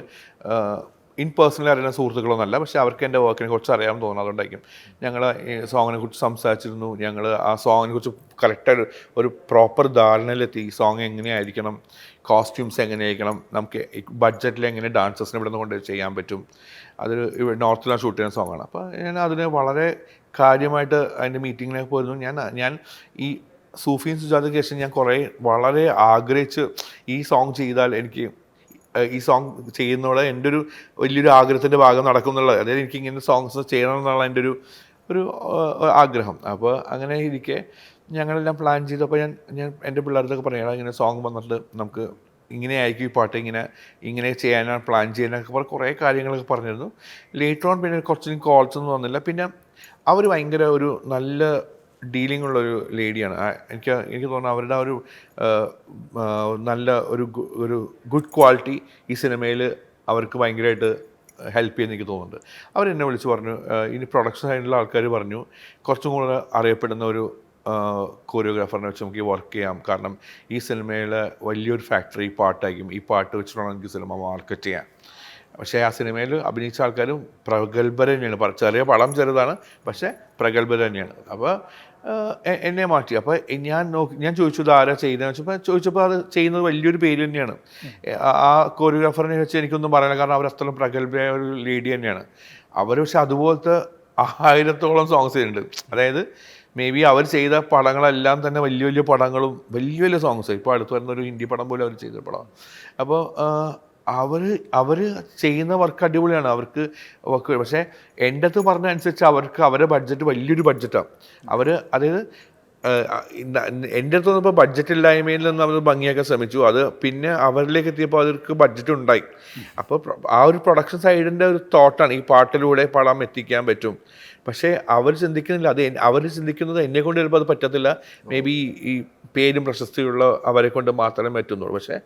ഇൻ പേഴ്സണലി അറിയുന്ന സുഹൃത്തുക്കളൊന്നുമല്ല, പക്ഷേ അവർക്ക് എൻ്റെ വർക്കിനെ കുറിച്ച് അറിയാൻ തോന്നുന്നു. അതുകൊണ്ടായിരിക്കും ഞങ്ങൾ ഈ സോങ്ങിനെ കുറിച്ച് സംസാരിച്ചിരുന്നു. ഞങ്ങൾ ആ സോങ്ങിനെ കുറിച്ച് കറക്റ്റായിട്ട് ഒരു പ്രോപ്പർ ധാരണയിലെത്തി. ഈ സോങ് എങ്ങനെയായിരിക്കണം, കോസ്റ്റ്യൂംസ് എങ്ങനെയായിരിക്കണം, നമുക്ക് ബഡ്ജറ്റിൽ എങ്ങനെ ഡാൻസേഴ്സിനെ ഇവിടെ നിന്ന് കൊണ്ട് ചെയ്യാൻ പറ്റും. അതൊരു നോർത്തിലാണ് ഷൂട്ട് ചെയ്യുന്ന സോങ്ങാണ്. അപ്പോൾ ഞാൻ അതിന് വളരെ കാര്യമായിട്ട് അതിൻ്റെ മീറ്റിങ്ങിനൊക്കെ പോയിരുന്നു. ഞാൻ ഈ സൂഫിയും സുജാതയ്ക്ക് ശേഷം ഞാൻ വളരെ ആഗ്രഹിച്ച് ഈ സോങ് ചെയ്താൽ എനിക്ക് ഈ സോങ് ചെയ്യുന്നതോടെ എൻ്റെ ഒരു വലിയൊരു ആഗ്രഹത്തിൻ്റെ ഭാഗം നടക്കും എന്നുള്ളത്. അതായത് എനിക്ക് ഇങ്ങനെ സോങ്സ് ചെയ്യണം എന്നുള്ള എൻ്റെ ഒരു ആഗ്രഹം. അപ്പോൾ അങ്ങനെ ഇരിക്കെ ഞങ്ങളെല്ലാം പ്ലാൻ ചെയ്തപ്പോൾ ഞാൻ എൻ്റെ പിള്ളേർക്കൊക്കെ പറയാം, ഇങ്ങനെ സോങ് വന്നിട്ട് നമുക്ക് ഇങ്ങനെ ആയിരിക്കും ഈ പാട്ട്, ഇങ്ങനെ ചെയ്യാനാണ് പ്ലാൻ ചെയ്യാനൊക്കെ കുറേ കാര്യങ്ങളൊക്കെ പറഞ്ഞിരുന്നു. ലേറ്റർ ഓൺ പിന്നെ കുറച്ചും കോൾസൊന്നും വന്നില്ല. പിന്നെ അവർ ഭയങ്കര ഒരു നല്ല ഡീലിംഗ് ഉള്ളൊരു ലേഡിയാണ്. എനിക്ക് തോന്നുന്നു അവരുടെ ഒരു നല്ല ഒരു ഗുഡ് ക്വാളിറ്റി ഈ സിനിമയിൽ അവർക്ക് ഭയങ്കരമായിട്ട് ഹെൽപ്പ് ചെയ്യുമെന്ന് എനിക്ക് തോന്നുന്നുണ്ട്. അവരെന്നെ വിളിച്ച് പറഞ്ഞു, ഇനി പ്രൊഡക്ഷൻ സൈഡിലുള്ള ആൾക്കാർ പറഞ്ഞു കുറച്ചും കൂടെ അറിയപ്പെടുന്ന ഒരു കോറിയോഗ്രാഫറിനെ വെച്ച് നമുക്ക് വർക്ക് ചെയ്യാം. കാരണം ഈ സിനിമയിൽ വലിയൊരു ഫാക്ടറി പാട്ടായിരിക്കും. ഈ പാട്ട് വെച്ചിട്ടാണ് എനിക്ക് സിനിമ മാർക്കറ്റ് ചെയ്യാൻ. പക്ഷേ ആ സിനിമയിൽ അഭിനയിച്ച ആൾക്കാരും പ്രഗത്ഭർ തന്നെയാണ്. ചെറിയ ചെറുതാണ്, പക്ഷേ പ്രഗത്ഭർ തന്നെയാണ്. അപ്പോൾ എന്നെ മാറ്റി. അപ്പോൾ ഞാൻ ചോദിച്ചു ഇത് ആരാ ചെയ്യുന്നതെന്ന് ചോദിച്ചപ്പോൾ അത് ചെയ്യുന്നത് വലിയൊരു പേര് തന്നെയാണ്. ആ കോറിയോഗ്രാഫറിനെ വെച്ച് എനിക്കൊന്നും പറയാനില്ല, കാരണം അവർ അത്രയും പ്രഗത്ഭയായ ഒരു ലേഡി തന്നെയാണ്. അവർ പക്ഷെ അതുപോലത്തെ 1000-ഓളം സോങ്സ് ചെയ്യുന്നുണ്ട്. അതായത് മേ ബി അവർ ചെയ്ത പടങ്ങളെല്ലാം തന്നെ വലിയ പടങ്ങളും വലിയ സോങ്സ്. ഇപ്പോൾ അടുത്ത് വരുന്ന ഒരു ഹിന്ദി പടം പോലും അവർ ചെയ്ത പടം. അപ്പോൾ അവർ ചെയ്യുന്ന വർക്ക് അടിപൊളിയാണ്. അവർക്ക് വർക്ക്, പക്ഷേ എൻ്റെ അടുത്ത് പറഞ്ഞ അനുസരിച്ച് അവരുടെ ബഡ്ജറ്റ് വലിയൊരു ബഡ്ജറ്റാണ്. അതായത് എൻ്റെ അടുത്ത് വന്നപ്പോൾ ബഡ്ജറ്റ് ഇല്ലായ്മയിൽ നിന്ന് അവർ ഭംഗിയാക്കാൻ ശ്രമിച്ചു. അത് പിന്നെ അവരിലേക്ക് എത്തിയപ്പോൾ അവർക്ക് ബഡ്ജറ്റ് ഉണ്ടായി. അപ്പോൾ ആ ഒരു പ്രൊഡക്ഷൻ സൈഡിൻ്റെ ഒരു തോട്ടാണ് ഈ പാട്ടിലൂടെ പടം എത്തിക്കാൻ പറ്റും. പക്ഷേ അവർ ചിന്തിക്കുന്നില്ല. അവർ ചിന്തിക്കുന്നത് എന്നെ കൊണ്ട് ചിലപ്പോൾ അത് പറ്റത്തില്ല. മേ ബി ഈ പേരും പ്രശസ്തിയുള്ള അവരെ കൊണ്ട് മാത്രമേ പറ്റുന്നുള്ളൂ. പക്ഷേ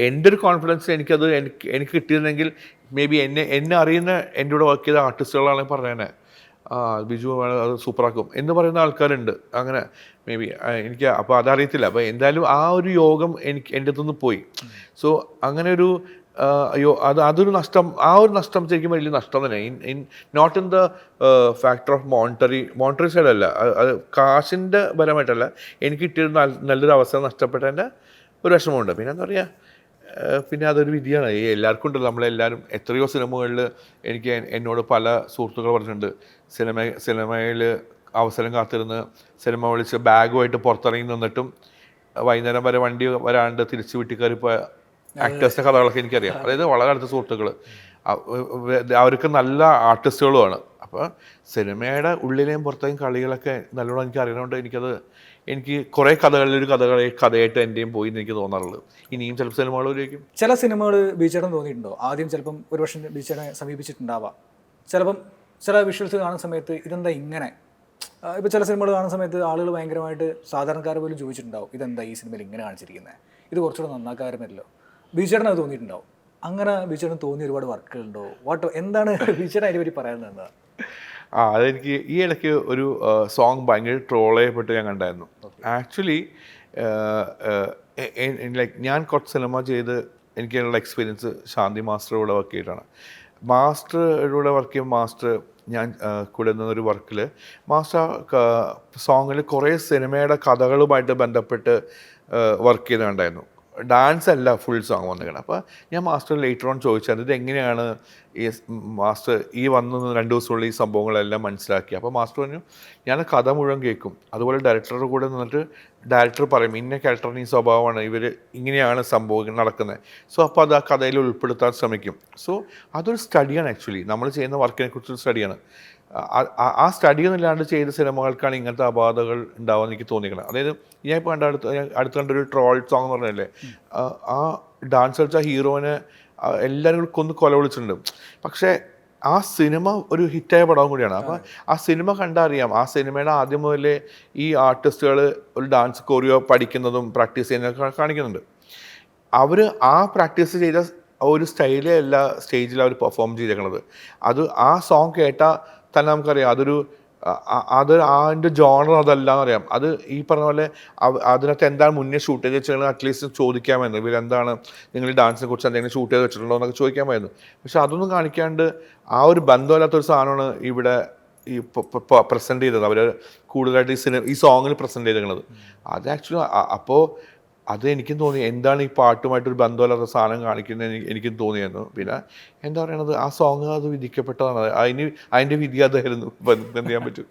എൻ്റെ ഒരു കോൺഫിഡൻസ് എനിക്ക് കിട്ടിയിരുന്നെങ്കിൽ മേ ബി എന്നെ അറിയുന്ന എൻ്റെ കൂടെ വർക്ക് ചെയ്ത ആർട്ടിസ്റ്റുകളാണെങ്കിൽ പറഞ്ഞേനെ, ബിജു അത് സൂപ്പറാക്കും എന്ന് പറയുന്ന ആൾക്കാരുണ്ട്. അങ്ങനെ മേ ബി എനിക്ക് അപ്പോൾ അതറിയത്തില്ല. അപ്പോൾ എന്തായാലും ആ ഒരു യോഗം എൻ്റെ അടുത്തുനിന്ന് പോയി. സോ അങ്ങനെ ഒരു അതൊരു നഷ്ടം. ആ ഒരു നഷ്ടം ശരിക്കും വലിയ നഷ്ടം തന്നെ. Not in the factor of monetary side അല്ല, അത് കാശിൻ്റെ പരമായിട്ടല്ല. എനിക്ക് കിട്ടിയൊരു നല്ലൊരു അവസരം നഷ്ടപ്പെട്ടതിൻ്റെ ഒരു വിഷമമുണ്ട്. പിന്നെ എന്താ പറയുക, പിന്നെ അതൊരു വിധിയാണ്. എല്ലാവർക്കും ഉണ്ടല്ലോ, നമ്മളെല്ലാവരും എത്രയോ സിനിമകളിൽ എന്നോട് പല സുഹൃത്തുക്കൾ പറഞ്ഞിട്ടുണ്ട്, സിനിമയിൽ അവസരം കാത്തിരുന്ന് സിനിമ വിളിച്ച് ബാഗുമായിട്ട് പുറത്തിറങ്ങി നിന്നിട്ടും വൈകുന്നേരം വരെ വണ്ടി വരാണ്ട് തിരിച്ച് വീട്ടിൽ കയറിപ്പോയ ആക്ടേഴ്സിൻ്റെ കഥകളൊക്കെ എനിക്കറിയാം. അതായത് വളരെ അടുത്ത സുഹൃത്തുക്കൾ, അവർക്ക് നല്ല ആർട്ടിസ്റ്റുകളുമാണ്. അപ്പോൾ സിനിമയുടെ ഉള്ളിലെയും പുറത്തേയും കളികളൊക്കെ നല്ലോണം എനിക്ക് അറിയണോണ്ട് എനിക്ക് കുറേ കഥകളിലൊരു കഥയായിട്ട് എൻ്റെയും പോയി എന്ന് എനിക്ക് തോന്നാറുള്ളത്. ഇനിയും ചിലപ്പോൾ സിനിമകൾ ഉപയോഗിക്കും. ചില സിനിമകൾ ബീച്ചേട്ടൻ തോന്നിയിട്ടുണ്ടോ? ആദ്യം ചിലപ്പം ഒരു വർഷം ബീച്ചേട്ടനെ സമീപിച്ചിട്ടുണ്ടാവാം. ചിലപ്പം ചില വിഷ്വൽസ് കാണുന്ന സമയത്ത് ഇതെന്താ ഇങ്ങനെ, ഇപ്പോൾ ചില സിനിമകൾ കാണുന്ന സമയത്ത് ആളുകൾ ഭയങ്കരമായിട്ട് സാധാരണക്കാർ പോലും ചോദിച്ചിട്ടുണ്ടാവും, ഇതെന്താ ഈ സിനിമയിൽ ഇങ്ങനെ കാണിച്ചിരിക്കുന്നത്, ഇത് കുറച്ചുകൂടെ നന്നാക്കാറുണ്ടല്ലോ. ബീച്ചേട്ടൻ അത് തോന്നിയിട്ടുണ്ടാവും. അങ്ങനെ ബീച്ചേട്ടൻ തോന്നിയ ഒരുപാട് വർക്കുകളുണ്ടോ? എന്താണ് ബീച്ചേട്ടൻ അതിനെ പറ്റി പറയുന്നത്? അതെനിക്ക് ഈ ഇടയ്ക്ക് ഒരു സോങ് ഭയങ്കര ട്രോൾ ചെയ്യപ്പെട്ട് ഞാൻ കണ്ടായിരുന്നു. ആക്ച്വലി ഞാൻ കുറച്ച് സിനിമ ചെയ്ത് എനിക്കുള്ള എക്സ്പീരിയൻസ് ശാന്തി മാസ്റ്ററുടെ വർക്ക് ചെയ്തിട്ടാണ്. മാസ്റ്ററുടെ വർക്ക് ചെയ്യുമ്പോൾ മാസ്റ്റർ ഞാൻ കൂടെ നിന്നൊരു വർക്കിൽ മാസ്റ്റർ സോങ്ങിൽ കുറേ സിനിമയുടെ കഥകളുമായിട്ട് ബന്ധപ്പെട്ട് വർക്ക് ചെയ്തിട്ടുണ്ടായിരുന്നു. ഡാൻസ് അല്ല, ഫുൾ സോങ് വന്നിരിക്കണം. അപ്പോൾ ഞാൻ മാസ്റ്റർ ലേറ്റർ ഓൺ ചോദിച്ചത് ഇത് എങ്ങനെയാണ് ഈ മാസ്റ്റർ ഈ വന്ന് 2 ദിവസമുള്ള ഈ സംഭവങ്ങളെല്ലാം മനസ്സിലാക്കി. അപ്പോൾ മാസ്റ്റർ പറഞ്ഞു, ഞാൻ കഥ മുഴുവൻ കേൾക്കും, അതുപോലെ ഡയറക്ടറുടെ കൂടെ നിന്നിട്ട് ഡയറക്ടർ പറയും ഇന്ന ക്യാരക്ടറിന് ഈ സ്വഭാവമാണ്, ഇവർ ഇങ്ങനെയാണ് സംഭവം നടക്കുന്നത്. സോ അപ്പോൾ അത് ആ കഥയിൽ ഉൾപ്പെടുത്താൻ ശ്രമിക്കും. സോ അതൊരു സ്റ്റഡിയാണ്. ആക്ച്വലി നമ്മൾ ചെയ്യുന്ന വർക്കിനെ കുറിച്ചൊരു സ്റ്റഡിയാണ്. ആ സ്റ്റഡി ഒന്നുമില്ലാണ്ട് ചെയ്ത സിനിമകൾക്കാണ് ഇങ്ങനത്തെ അപാധകൾ ഉണ്ടാവുമെന്ന് എനിക്ക് തോന്നിക്കണം. അതായത് ഞാൻ ഇപ്പോൾ അടുത്ത് കണ്ടൊരു ട്രോൾ സോങ് എന്ന് പറഞ്ഞല്ലേ, ആ ഡാൻസ് കളിച്ച ഹീറോനെ എല്ലാവരും കൂടി കൊന്ന് കൊല വിളിച്ചിട്ടുണ്ട്. പക്ഷേ ആ സിനിമ ഒരു ഹിറ്റായ പടവും കൂടിയാണ്. അപ്പോൾ ആ സിനിമ കണ്ടറിയാം, ആ സിനിമയുടെ ആദ്യം മുതലേ ഈ ആർട്ടിസ്റ്റുകൾ ഒരു ഡാൻസ് കൊറിയോ പഠിക്കുന്നതും പ്രാക്ടീസ് ചെയ്യുന്നതൊക്കെ കാണിക്കുന്നുണ്ട്. അവർ ആ പ്രാക്ടീസ് ചെയ്ത ഒരു സ്റ്റൈലേ അല്ല സ്റ്റേജിൽ അവർ പെർഫോം ചെയ്തേക്കണത്. അത് ആ സോങ് കേട്ടാൽ തന്നെ നമുക്കറിയാം അത് അതിൻ്റെ ജോണർ അതല്ല എന്നറിയാം. അത് ഈ പറഞ്ഞ പോലെ അതിനകത്ത് എന്താണ് മുന്നേ ഷൂട്ട് ചെയ്ത് വെച്ചാൽ അറ്റ്ലീസ്റ്റ് ചോദിക്കാമായിരുന്നു, ഇവരെന്താണ് നിങ്ങൾ ഈ ഡാൻസിനെ കുറിച്ച് എന്തെങ്കിലും ഷൂട്ട് ചെയ്ത് വെച്ചിട്ടുണ്ടോ എന്നൊക്കെ ചോദിക്കാമായിരുന്നു. പക്ഷെ അതൊന്നും കാണിക്കാണ്ട് ആ ഒരു ബന്ധമില്ലാത്തൊരു സാധനമാണ് ഇവിടെ ഈ പ്രസൻറ്റ് ചെയ്തത്. അവർ കൂടുതലായിട്ട് ഈ സോങ്ങിൽ പ്രസൻറ്റ് ചെയ്തേക്കുന്നത്. അത് ആക്ച്വലി അപ്പോൾ അത് എനിക്കും തോന്നി, എന്താണ് ഈ പാട്ടുമായിട്ടൊരു ബന്ധമില്ലാത്ത സാധനം കാണിക്കുന്നത് എനിക്കും തോന്നിയായിരുന്നു. പിന്നെ എന്താ പറയണത്, ആ സോങ് അത് വിധിക്കപ്പെട്ടതാണ്, അതിൻ്റെ വിധി അതായിരുന്നു. എന്ത് ചെയ്യാൻ പറ്റും,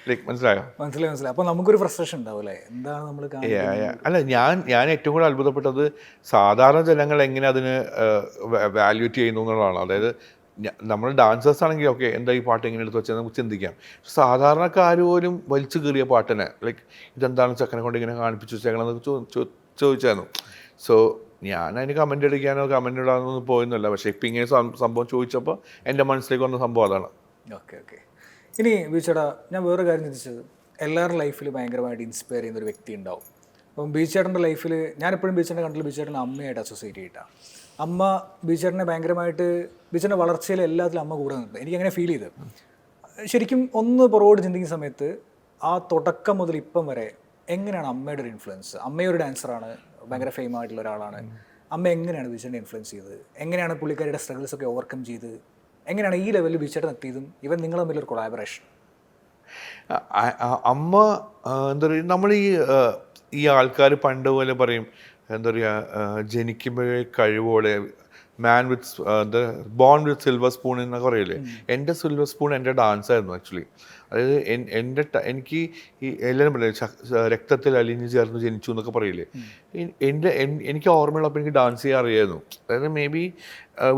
ലൈക്ക് മനസ്സിലായോ? മനസ്സിലായി. അപ്പോൾ നമുക്കൊരു ഫ്രസ്ട്രേഷൻ ഉണ്ടാവും അല്ലേ, എന്താണ് നമ്മൾ അല്ല, ഞാൻ ഏറ്റവും കൂടുതൽ അത്ഭുതപ്പെട്ടത് സാധാരണ ജനങ്ങൾ എങ്ങനെ അതിന് വാല്യൂറ്റ് ചെയ്യുന്നു എന്നുള്ളതാണ്. അതായത് നമ്മൾ ഡാൻസേഴ്സ് ആണെങ്കിൽ ഓക്കെ, എന്താ ഈ പാട്ട് എങ്ങനെ എടുത്ത് വെച്ചാൽ നമുക്ക് ചിന്തിക്കാം. പക്ഷെ സാധാരണക്കാർ പോലും വലിച്ചു കീറിയ പാട്ടിനെ ലൈക്ക് ഇതെന്താണ് ചക്കനെ കൊണ്ട് ഇങ്ങനെ കാണിപ്പിച്ചു വെച്ചേക്കണമെന്നൊക്കെ ചോദിച്ചായിരുന്നു. സോ ഞാൻ അതിന് കമൻ്റ് അടിക്കാനോ കമൻ്റ് ഇടാനൊന്നും പോയെന്നല്ല. പക്ഷേ ഇപ്പം ഇങ്ങനെ സംഭവം ചോദിച്ചപ്പോൾ എൻ്റെ മനസ്സിലേക്ക് വന്ന സംഭവം അതാണ്. ഓക്കെ. ഇനി ബീച്ചേട്ടാ, ഞാൻ വേറെ കാര്യം ചിന്തിച്ചത്, എല്ലാവരുടെ ലൈഫിൽ ഭയങ്കരമായിട്ട് ഇൻസ്പയർ ചെയ്യുന്ന ഒരു വ്യക്തി ഉണ്ടാവും. അപ്പം ബീച്ചേട്ടൻ്റെ ലൈഫിൽ ഞാനെപ്പോഴും ബീച്ചേട്ടൻ്റെ കണ്ടില്ല ബീച്ചേട്ടൻ്റെ അമ്മയായിട്ട് അസോസിയേറ്റ് ചെയ്തിട്ടാണ്. അമ്മ ബീച്ചേട്ടനെ ഭയങ്കരമായിട്ട് ബീച്ചേട്ടൻ്റെ വളർച്ചയിൽ എല്ലാത്തിലും അമ്മ കൂടെ നിന്നത് എനിക്കങ്ങനെ ഫീൽ ചെയ്ത്. ശരിക്കും ഒന്ന് പുറകോട്ട് ചിന്തിക്കുന്ന സമയത്ത് ആ തുടക്കം മുതൽ ഇപ്പം വരെ എങ്ങനെയാണ് അമ്മയുടെ ഒരു ഇൻഫ്ലുവൻസ്? അമ്മയൊരു ഡാൻസറാണ്, ഭയങ്കര ഫെയിം ആയിട്ടുള്ള ഒരാളാണ്. അമ്മ എങ്ങനെയാണ് ബീച്ചേട്ടനെ ഇൻഫ്ലുവൻസ് ചെയ്തത്? എങ്ങനെയാണ് പുള്ളിക്കാരുടെ സ്ട്രഗിൾസ് ഒക്കെ ഓവർകം ചെയ്ത് എങ്ങനെയാണ് ഈ ലെവലിൽ ബീച്ചേട്ടൻ എത്തിയതും ഇവൻ നിങ്ങൾ തമ്മിലൊരു കൊളാബറേഷൻ? അമ്മ എന്താ പറയുക, നമ്മൾ ഈ ആൾക്കാർ പണ്ട് പോലെ പറയും, എന്താ പറയുക, ജനിക്കുമ്പോഴേ കഴിവോടെ man with born with silver spoon എന്നൊക്കെ പറയില്ലേ. എൻ്റെ സിൽവർ സ്പൂൺ എൻ്റെ ഡാൻസ് ആയിരുന്നു ആക്ച്വലി. അതായത് എനിക്ക് ഈ എല്ലാവരും പറയില്ലേ രക്തത്തിൽ അലിഞ്ഞ് ചേർന്ന് ജനിച്ചു എന്നൊക്കെ പറയില്ലേ. എനിക്ക് ഓർമ്മയുള്ളപ്പോൾ എനിക്ക് ഡാൻസ് ചെയ്യാൻ അറിയായിരുന്നു. അതായത് മേ ബി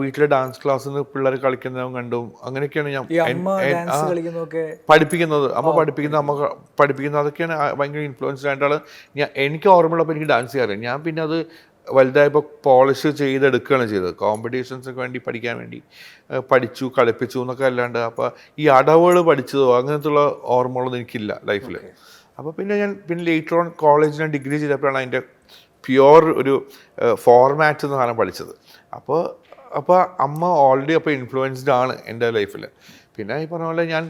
വീട്ടിലെ ഡാൻസ് ക്ലാസ്സിൽ നിന്ന് പിള്ളേർ കളിക്കുന്നതും കണ്ടും അങ്ങനെയൊക്കെയാണ് ഞാൻ പഠിപ്പിക്കുന്നത്. അമ്മ പഠിപ്പിക്കുന്നത് അതൊക്കെയാണ് ഭയങ്കര ഇൻഫ്ലുവൻസ്ഡ് ആയിട്ടാണ് എനിക്ക് ഓർമ്മയുള്ളപ്പോൾ എനിക്ക് ഡാൻസ് ചെയ്യാൻ അറിയാം. ഞാൻ പിന്നെ അത് വലുതായപ്പോൾ പോളിഷ് ചെയ്തെടുക്കുകയാണ് ചെയ്തത്. കോമ്പറ്റീഷൻസൊക്കെ വേണ്ടി പഠിക്കാൻ വേണ്ടി പഠിച്ചു, കളിപ്പിച്ചു എന്നൊക്കെ അല്ലാണ്ട് അപ്പോൾ ഈ അടവുകൾ പഠിച്ചതോ അങ്ങനത്തുള്ള ഓർമ്മകളൊന്നും എനിക്കില്ല ലൈഫിൽ. അപ്പോൾ പിന്നെ ലേറ്റർ ഓൺ കോളേജ് ഞാൻ ഡിഗ്രി ചെയ്തപ്പോഴാണ് അതിൻ്റെ പ്യുവർ ഒരു ഫോർമാറ്റ് എന്ന സാധനം പഠിച്ചത്. അപ്പോൾ അമ്മ ഓൾറെഡി അപ്പോൾ ഇൻഫ്ലുവൻസ്ഡ് ആണ് എൻ്റെ ലൈഫിൽ. പിന്നെ ഈ പറഞ്ഞ പോലെ ഞാൻ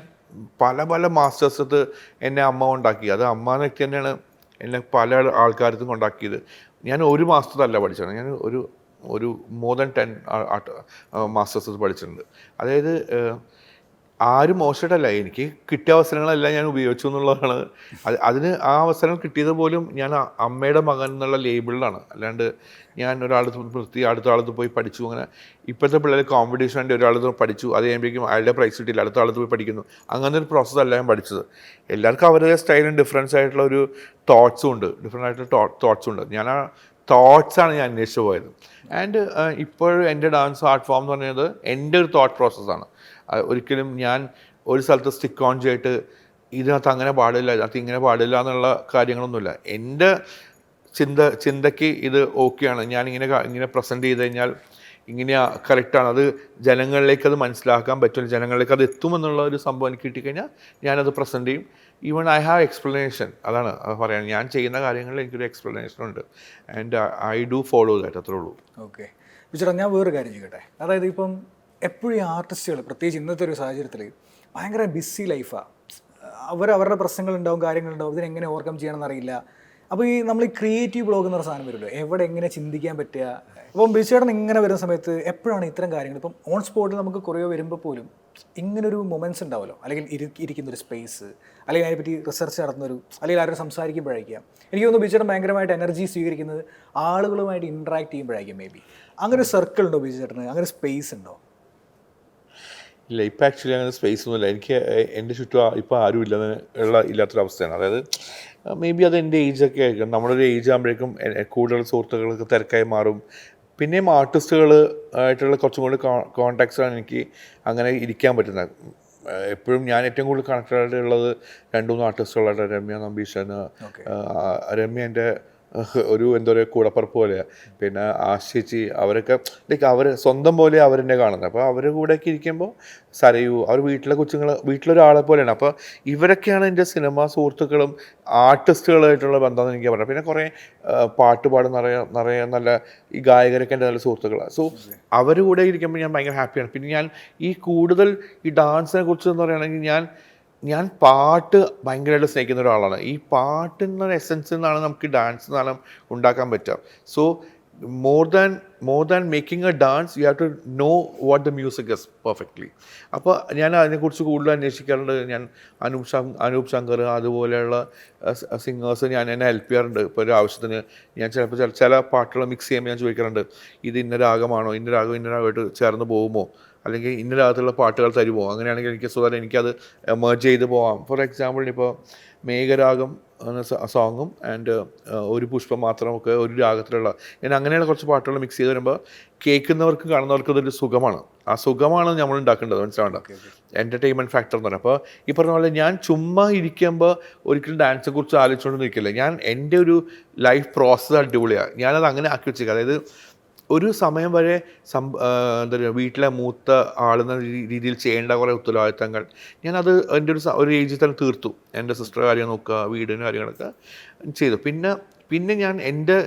പല മാസ്റ്റേഴ്സത്ത് എന്നെ അമ്മ ഉണ്ടാക്കി. അത് അമ്മ വ്യക്തി തന്നെയാണ് എന്നെ പല ആൾക്കാർക്കും ഉണ്ടാക്കിയത്. ഞാൻ ഒരു മാസത്തല്ല പഠിച്ചത്, ഞാൻ ഒരു മോർ ദാൻ 10 മാസ്റ്റേഴ്സ് പഠിച്ചിട്ടുണ്ട്. അതായത് ആരും മോശമായിട്ടല്ല, എനിക്ക് കിട്ടിയ അവസരങ്ങളെല്ലാം ഞാൻ ഉപയോഗിച്ചു എന്നുള്ളതാണ്. അതിന് ആ അവസരം കിട്ടിയത് പോലും ഞാൻ അമ്മയുടെ മകൻ എന്നുള്ള ലേബിളിലാണ്. അല്ലാണ്ട് ഞാൻ ഒരാളത്ത് നിർത്തി അടുത്ത ആളത്ത് പോയി പഠിച്ചു. അങ്ങനെ ഇപ്പോഴത്തെ പിള്ളേർ കോമ്പറ്റീഷൻ വേണ്ടി ഒരാളത്ത് പഠിച്ചു, അത് കഴിയുമ്പോഴേക്കും അയാളുടെ പ്രൈസ് കിട്ടിയില്ല, അടുത്ത ആളത്ത് പോയി പഠിക്കുന്നു. അങ്ങനെ ഒരു പ്രോസസ്സ് അല്ല ഞാൻ പഠിച്ചത്. എല്ലാവർക്കും അവരുടെ സ്റ്റൈലും ഡിഫറൻസ് ആയിട്ടുള്ള ഒരു തോട്ട്സും ഉണ്ട്, ഡിഫറെൻ്റ് ആയിട്ടുള്ള തോട്ട്സും ഉണ്ട്. ഞാൻ ആ തോട്ട്സാണ് ഞാൻ അന്വേഷിച്ച് പോയത്. ആൻഡ് ഇപ്പോഴും എൻ്റെ ഡാൻസ് ആർട്ട് ഫോം എന്ന് പറഞ്ഞത് എൻ്റെ ഒരു തോട്ട് പ്രോസസ്സാണ്. ഒരിക്കലും ഞാൻ ഒരു സ്ഥലത്ത് സ്റ്റിക്ക് ഓൺ ചെയ്തിട്ട് ഇതിനകത്ത് അങ്ങനെ പാടില്ല, ഇതിനകത്ത് ഇങ്ങനെ പാടില്ല എന്നുള്ള കാര്യങ്ങളൊന്നുമില്ല. എൻ്റെ ചിന്തയ്ക്ക് ഇത് ഓക്കെയാണ്, ഇങ്ങനെ പ്രസൻറ്റ് ചെയ്ത് കഴിഞ്ഞാൽ ഇങ്ങനെയാണ് കറക്റ്റാണ്, അത് ജനങ്ങളിലേക്ക് അത് മനസ്സിലാക്കാൻ പറ്റും, ജനങ്ങളിലേക്ക് അത് എത്തുമെന്നുള്ള ഒരു സംഭവം എനിക്ക് കിട്ടിക്കഴിഞ്ഞാൽ ഞാനത് പ്രസൻറ്റ് ചെയ്യും. Even I have explanation. അതാണ് പറയാൻ, ഞാൻ ചെയ്യുന്ന കാര്യങ്ങളിൽ എനിക്കൊരു എക്സ്പ്ലനേഷൻ ഉണ്ട്. And I do follow that, അത്രേ ഉള്ളൂ. ഓക്കെ ചേട്ടാ, ഞാൻ വേറൊരു കാര്യം ചെയ്യട്ടെ. അതായത് ഇപ്പം എപ്പോഴും ഈ ആർട്ടിസ്റ്റുകൾ പ്രത്യേകിച്ച് ഇന്നത്തെ ഒരു സാഹചര്യത്തിൽ ഭയങ്കര ബിസി ലൈഫാണ്. അവരുടെ പ്രശ്നങ്ങളുണ്ടാവും, കാര്യങ്ങളുണ്ടാവും, ഇതിനെങ്ങനെ ഓവർകം ചെയ്യണമെന്ന് അറിയില്ല. അപ്പോൾ നമ്മൾ ഈ ക്രിയേറ്റീവ് ബ്ലോഗ് എന്ന് പറഞ്ഞ സാധനം വരുമല്ലോ, എവിടെ എങ്ങനെ ചിന്തിക്കാൻ പറ്റുക. അപ്പം ബിച്ചേട്ടൻ ഇങ്ങനെ വരുന്ന സമയത്ത് എപ്പോഴാണ് ഇത്തരം കാര്യങ്ങൾ, ഇപ്പം ഓൺ സ്പോട്ടിൽ നമുക്ക് കുറേ വരുമ്പോൾ പോലും ഇങ്ങനൊരു മൊമെൻറ്റ്സ് ഉണ്ടാവുമല്ലോ, അല്ലെങ്കിൽ ഇരിക്കുന്നൊരു സ്പേസ്, അല്ലെങ്കിൽ അതിനെപ്പറ്റി റിസർച്ച് നടത്തുന്നൊരു, അല്ലെങ്കിൽ ആരും സംസാരിക്കുമ്പോഴായിരിക്കാം. എനിക്ക് തോന്നുന്നു ബിച്ചേട്ടൻ ഭയങ്കരമായിട്ട് എനർജി സ്വീകരിക്കുന്നത് ആളുകളുമായിട്ട് ഇൻട്രാക്ട് ചെയ്യുമ്പോഴായിരിക്കും. മേ ബി അങ്ങനെ ഒരു സർക്കിൾ ഉണ്ടോ ബിച്ചേട്ടന്, അങ്ങനെ സ്പേസ് ഉണ്ടോ? ഇല്ല, ഇപ്പം ആക്ച്വലി അങ്ങനെ സ്പേസ് ഒന്നുമില്ല. എനിക്ക് എൻ്റെ ചുറ്റും ഇപ്പോൾ ആരും ഇല്ലാത്തൊരവസ്ഥയാണ്. അതായത് മേ ബി അത് എൻ്റെ ഏജൊക്കെ ആയിരിക്കും. നമ്മുടെ ഒരു ഏജ് ആകുമ്പോഴേക്കും കൂടുതൽ സുഹൃത്തുക്കൾക്ക് തിരക്കായി മാറും. പിന്നെയും ആർട്ടിസ്റ്റുകൾ ആയിട്ടുള്ള കുറച്ചും കൂടി കോൺടാക്ട്സാണ് എനിക്ക് അങ്ങനെ ഇരിക്കാൻ പറ്റുന്നത്. എപ്പോഴും ഞാൻ ഏറ്റവും കൂടുതൽ കണക്റ്റഡ് ആയിട്ടുള്ളത് 2-3 ആർട്ടിസ്റ്റുകളായിട്ട്, രമ്യ നമ്പീശൻ. രമ്യ എൻ്റെ ഒരു എന്താ പറയുക കൂടപ്പറപ്പ് പോലെയാണ്. പിന്നെ ആശിച്ചി അവരൊക്കെ ലൈക്ക് അവർ സ്വന്തം പോലെ അവരെന്നെ കാണുന്നത്. അപ്പോൾ അവരുടെ കൂടെയൊക്കെ ഇരിക്കുമ്പോൾ സരയു അവർ വീട്ടിലെ കൊച്ചുങ്ങൾ വീട്ടിലൊരാളെ പോലെയാണ്. അപ്പോൾ ഇവരൊക്കെയാണ് എൻ്റെ സിനിമ സുഹൃത്തുക്കളും ആർട്ടിസ്റ്റുകളായിട്ടുള്ള ബന്ധം എന്ന് എനിക്ക് പറയാം. പിന്നെ കുറേ പാട്ട് പാടും നിറയെ നല്ല ഈ ഗായകരൊക്കെ എൻ്റെ നല്ല സുഹൃത്തുക്കളാണ്. സോ അവർ കൂടെ ഇരിക്കുമ്പോൾ ഞാൻ ഭയങ്കര ഹാപ്പിയാണ്. പിന്നെ ഞാൻ ഈ കൂടുതൽ ഈ ഡാൻസിനെ കുറിച്ച് എന്ന് പറയുകയാണെങ്കിൽ ഞാൻ പാട്ട് ഭയങ്കരമായിട്ട് സ്നേഹിക്കുന്ന ഒരാളാണ്. ഈ പാട്ടിൻ്റെ എസെൻസിൽ നിന്നാണ് നമുക്ക് ഡാൻസ് എന്നാണ് ഉണ്ടാക്കാൻ പറ്റുക. So more than making a dance you have to know what the music is perfectly. അപ്പോൾ ഞാൻ അതിനെക്കുറിച്ച് കൂടുതൽ അന്വേഷിക്കാറുണ്ട്. ഞാൻ അനൂപ് ശങ്കർ അതുപോലെയുള്ള സിംഗേഴ്സ് എന്നെ ഹെൽപ്പ് ചെയ്യാറുണ്ട്. ഇപ്പോൾ ഒരു ആവശ്യത്തിന് ഞാൻ ചിലപ്പോൾ ചില പാട്ടുകൾ മിക്സ് ചെയ്യുമ്പോൾ ഞാൻ ചോദിക്കാറുണ്ട്, ഇത് ഇന്ന രാഗമാണോ, ഇന്ന രാഗമായിട്ട് ചേർന്ന് പോകുമോ, അല്ലെങ്കിൽ ഇന്ന രാഗത്തുള്ള പാട്ടുകൾ തരുമോ. അങ്ങനെയാണെങ്കിൽ എനിക്ക് സുഖം എനിക്കത് മെർജ് ചെയ്ത് പോവാം. ഫോർ എക്സാമ്പിൾ ഇപ്പോൾ മേഘരാഗം എന്ന സോങ്ങും ആൻഡ് ഒരു പുഷ്പം മാത്രമൊക്കെ ഒരു രാഗത്തിലുള്ള ഞാൻ അങ്ങനെയുള്ള കുറച്ച് പാട്ടുകൾ മിക്സ് ചെയ്ത് വരുമ്പോൾ കേൾക്കുന്നവർക്കും കാണുന്നവർക്കും അതൊരു സുഖമാണ്. ആ സുഖമാണ് നമ്മൾ ഉണ്ടാക്കേണ്ടത്, മനസ്സിലാവേണ്ട എൻ്റർടൈൻമെൻറ്റ് ഫാക്ടർ എന്ന് പറഞ്ഞാൽ. അപ്പോൾ ഈ പറഞ്ഞ പോലെ ഞാൻ ചുമ്മാ ഇരിക്കുമ്പോൾ ഒരിക്കലും ഡാൻസിനെ കുറിച്ച് ആലോചിച്ചുകൊണ്ട് നിൽക്കില്ല. ഞാൻ എൻ്റെ ഒരു ലൈഫ് പ്രോസസ്സ് അടിപൊളിയാണ്. ഞാനത് അങ്ങനെ ആക്കി വെച്ചേക്കാം. അതായത് ഒരു സമയം വരെ എന്താ പറയുക വീട്ടിലെ മൂത്ത ആളെന്ന രീതിയിൽ ചെയ്യേണ്ട കുറേ ഉത്തരവാദിത്തങ്ങൾ ഞാനത് എൻ്റെ ഒരു ഏജിൽ തന്നെ തീർത്തു. എൻ്റെ സിസ്റ്ററുടെ കാര്യം നോക്കുക, വീടിൻ്റെ കാര്യങ്ങളൊക്കെ ചെയ്തു. പിന്നെ ഞാൻ എൻ്റെ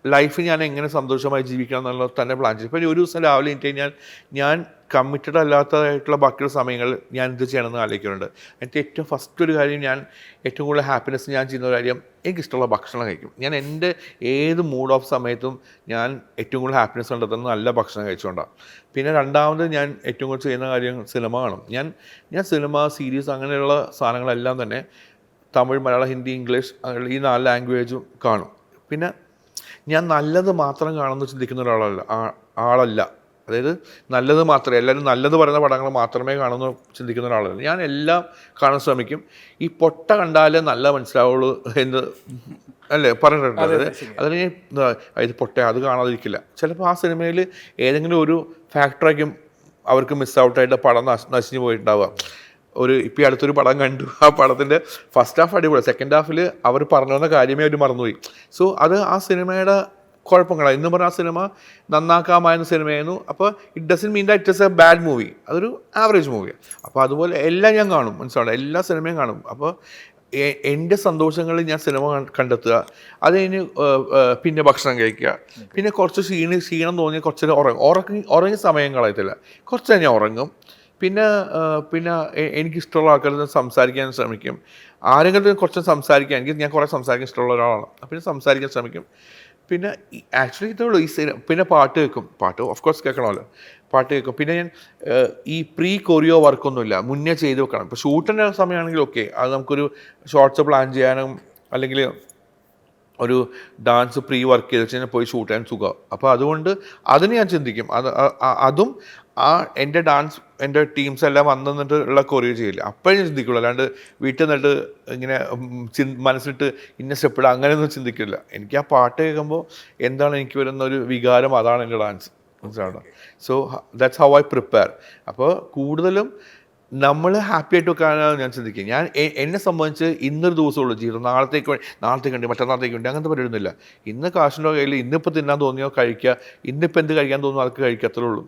ലൈഫ് ഞാൻ എങ്ങനെ സന്തോഷമായി ജീവിക്കണം എന്നുള്ളത് തന്നെ പ്ലാൻ ചെയ്തു. ഇപ്പോൾ ഒരു ദിവസം രാവിലെ എനിക്ക് കഴിഞ്ഞാൽ ഞാൻ കമ്മിറ്റഡ് അല്ലാത്തതായിട്ടുള്ള ബാക്കിയുള്ള സമയങ്ങൾ ഞാൻ എന്ത് ചെയ്യണമെന്ന് ആലോചിക്കുന്നുണ്ട്. എനിക്ക് ഏറ്റവും ഫസ്റ്റ് ഒരു കാര്യം ഞാൻ ഏറ്റവും കൂടുതൽ ഹാപ്പിനെസ് ഞാൻ ചെയ്യുന്ന ഒരു കാര്യം എനിക്കിഷ്ടമുള്ള ഭക്ഷണം കഴിക്കും. ഞാൻ എൻ്റെ ഏത് മൂഡ് ഓഫ് സമയത്തും ഞാൻ ഏറ്റവും കൂടുതൽ ഹാപ്പിനെസ് കണ്ടെത്തുന്ന നല്ല ഭക്ഷണം കഴിച്ചുകൊണ്ടാണ്. പിന്നെ രണ്ടാമത് ഞാൻ ഏറ്റവും കൂടുതൽ ചെയ്യുന്ന കാര്യം സിനിമ കാണും. ഞാൻ സിനിമ സീരീസ് അങ്ങനെയുള്ള സാധനങ്ങളെല്ലാം തന്നെ തമിഴ് മലയാളം ഹിന്ദി ഇംഗ്ലീഷ് ഈ 4 ലാംഗ്വേജും കാണും. പിന്നെ ഞാൻ നല്ലത് മാത്രം കാണുമെന്ന് ചിന്തിക്കുന്ന ആളല്ല. അതായത് നല്ലത് മാത്രമേ എല്ലാവരും നല്ലത് പറയുന്ന പടങ്ങൾ മാത്രമേ കാണുമെന്ന് ചിന്തിക്കുന്ന ഒരാളല്ല. ഞാൻ എല്ലാം കാണാൻ ശ്രമിക്കും. ഈ പൊട്ട കണ്ടാലേ നല്ല മനസ്സിലാവുള്ളൂ എന്ന് അല്ലേ പറഞ്ഞിട്ടുണ്ട്. അതിന് ഇത് പൊട്ട അത് കാണാതിരിക്കില്ല. ചിലപ്പോൾ ആ സിനിമയിൽ ഏതെങ്കിലും ഒരു ഫാക്ടറായിരിക്കും അവർക്ക് മിസ് ഔട്ടായിട്ട് പടം നശിഞ്ഞു പോയിട്ടുണ്ടാവുക. ഇപ്പോൾ അടുത്തൊരു പടം കണ്ടു, ആ പടത്തിൻ്റെ ഫസ്റ്റ് ഹാഫ് അടിപൊളി, സെക്കൻഡ് ഹാഫിൽ അവർ പറഞ്ഞു വന്ന കാര്യമേ അവർ മറന്നുപോയി. സോ അത് ആ സിനിമയുടെ കുഴപ്പങ്ങളാണ്. ഇന്ന് പറഞ്ഞ ആ സിനിമ നന്നാക്കാമായിരുന്ന സിനിമയായിരുന്നു. അപ്പോൾ it doesn't mean that it is A bad movie, അതൊരു ആവറേജ് മൂവിയാണ്. അപ്പോൾ അതുപോലെ എല്ലാം ഞാൻ കാണും, മനസ്സിലാവും, എല്ലാ സിനിമയും കാണും. അപ്പോൾ എൻ്റെ സന്തോഷങ്ങളിൽ ഞാൻ സിനിമ കണ്ടെത്തുക, അത് കഴിഞ്ഞ് പിന്നെ ഭക്ഷണം കഴിക്കുക, പിന്നെ കുറച്ച് ക്ഷീണം തോന്നി കുറച്ച് ഉറങ്ങി സമയം കളയത്തില്ല, കുറച്ച് ഞാൻ ഉറങ്ങും. പിന്നെ എനിക്കിഷ്ടമുള്ള ആൾക്കാരുടെ സംസാരിക്കാൻ ശ്രമിക്കും. ആരെങ്കിലും കുറച്ച് സംസാരിക്കാൻ ഞാൻ കുറേ സംസാരിക്കാൻ ഇഷ്ടമുള്ള ഒരാളാണ്. പിന്നെ സംസാരിക്കാൻ ശ്രമിക്കും. പിന്നെ ആക്ച്വലി ഇതുള്ളൂ ഈ പിന്നെ പാട്ട് കേൾക്കും. പാട്ട് ഓഫ് കോഴ്സ് കേൾക്കണമല്ലോ, പാട്ട് കേൾക്കും. പിന്നെ ഞാൻ ഈ പ്രീ കൊറിയോ വർക്കൊന്നുമില്ല, മുന്നേ ചെയ്ത് വെക്കണം. ഇപ്പോൾ ഷൂട്ടിൻ്റെ സമയമാണെങ്കിൽ ഓക്കെ, അത് നമുക്കൊരു ഷോർട്സ് പ്ലാൻ ചെയ്യാനും അല്ലെങ്കിൽ ഒരു ഡാൻസ് പ്രീ വർക്ക് ചെയ്ത് വെച്ച് കഴിഞ്ഞാൽ പോയി ഷൂട്ട് ചെയ്യാൻ സുഖം. അപ്പോൾ അതുകൊണ്ട് അതിന് ഞാൻ ചിന്തിക്കും. അതും എൻ്റെ ടീംസ് എല്ലാം വന്നിട്ട് ഉള്ള കൊറിയോ ചെയ്യില്ല, അപ്പോഴേ ഞാൻ ചിന്തിക്കുള്ളൂ. അല്ലാണ്ട് വീട്ടിൽ നിന്നിട്ട് ഇങ്ങനെ മനസ്സിലിട്ട് ഇന്ന സ്റ്റെപ്പിട അങ്ങനെയൊന്നും ചിന്തിക്കില്ല. എനിക്ക് ആ പാട്ട് കേൾക്കുമ്പോൾ എന്താണ് എനിക്ക് വരുന്ന ഒരു വികാരം, അതാണ് എൻ്റെ ഡാൻസ്, മനസ്സിലാവണം. So that's how I prepare. അപ്പോൾ കൂടുതലും നമ്മൾ ഹാപ്പി ആയിട്ട് വെക്കാനാണ് ഞാൻ ചിന്തിക്കുക. ഞാൻ എന്നെ സംബന്ധിച്ച് ഇന്നൊരു ദിവസമുള്ളൂ ജീവിതം, നാളത്തേക്ക് വേണ്ടി മറ്റന്നാളത്തേക്ക് വേണ്ടി അങ്ങനത്തെ പരിപാടിയൊന്നുമില്ല. ഇന്ന് കാശിൻ്റെ കയ്യിൽ ഇന്നിപ്പോൾ തിന്നാൻ തോന്നിയോ കഴിക്കുക, ഇന്നിപ്പോൾ എന്ത് കഴിക്കാൻ തോന്നുന്നു അതൊക്കെ കഴിക്കത്രേ ഉള്ളൂ.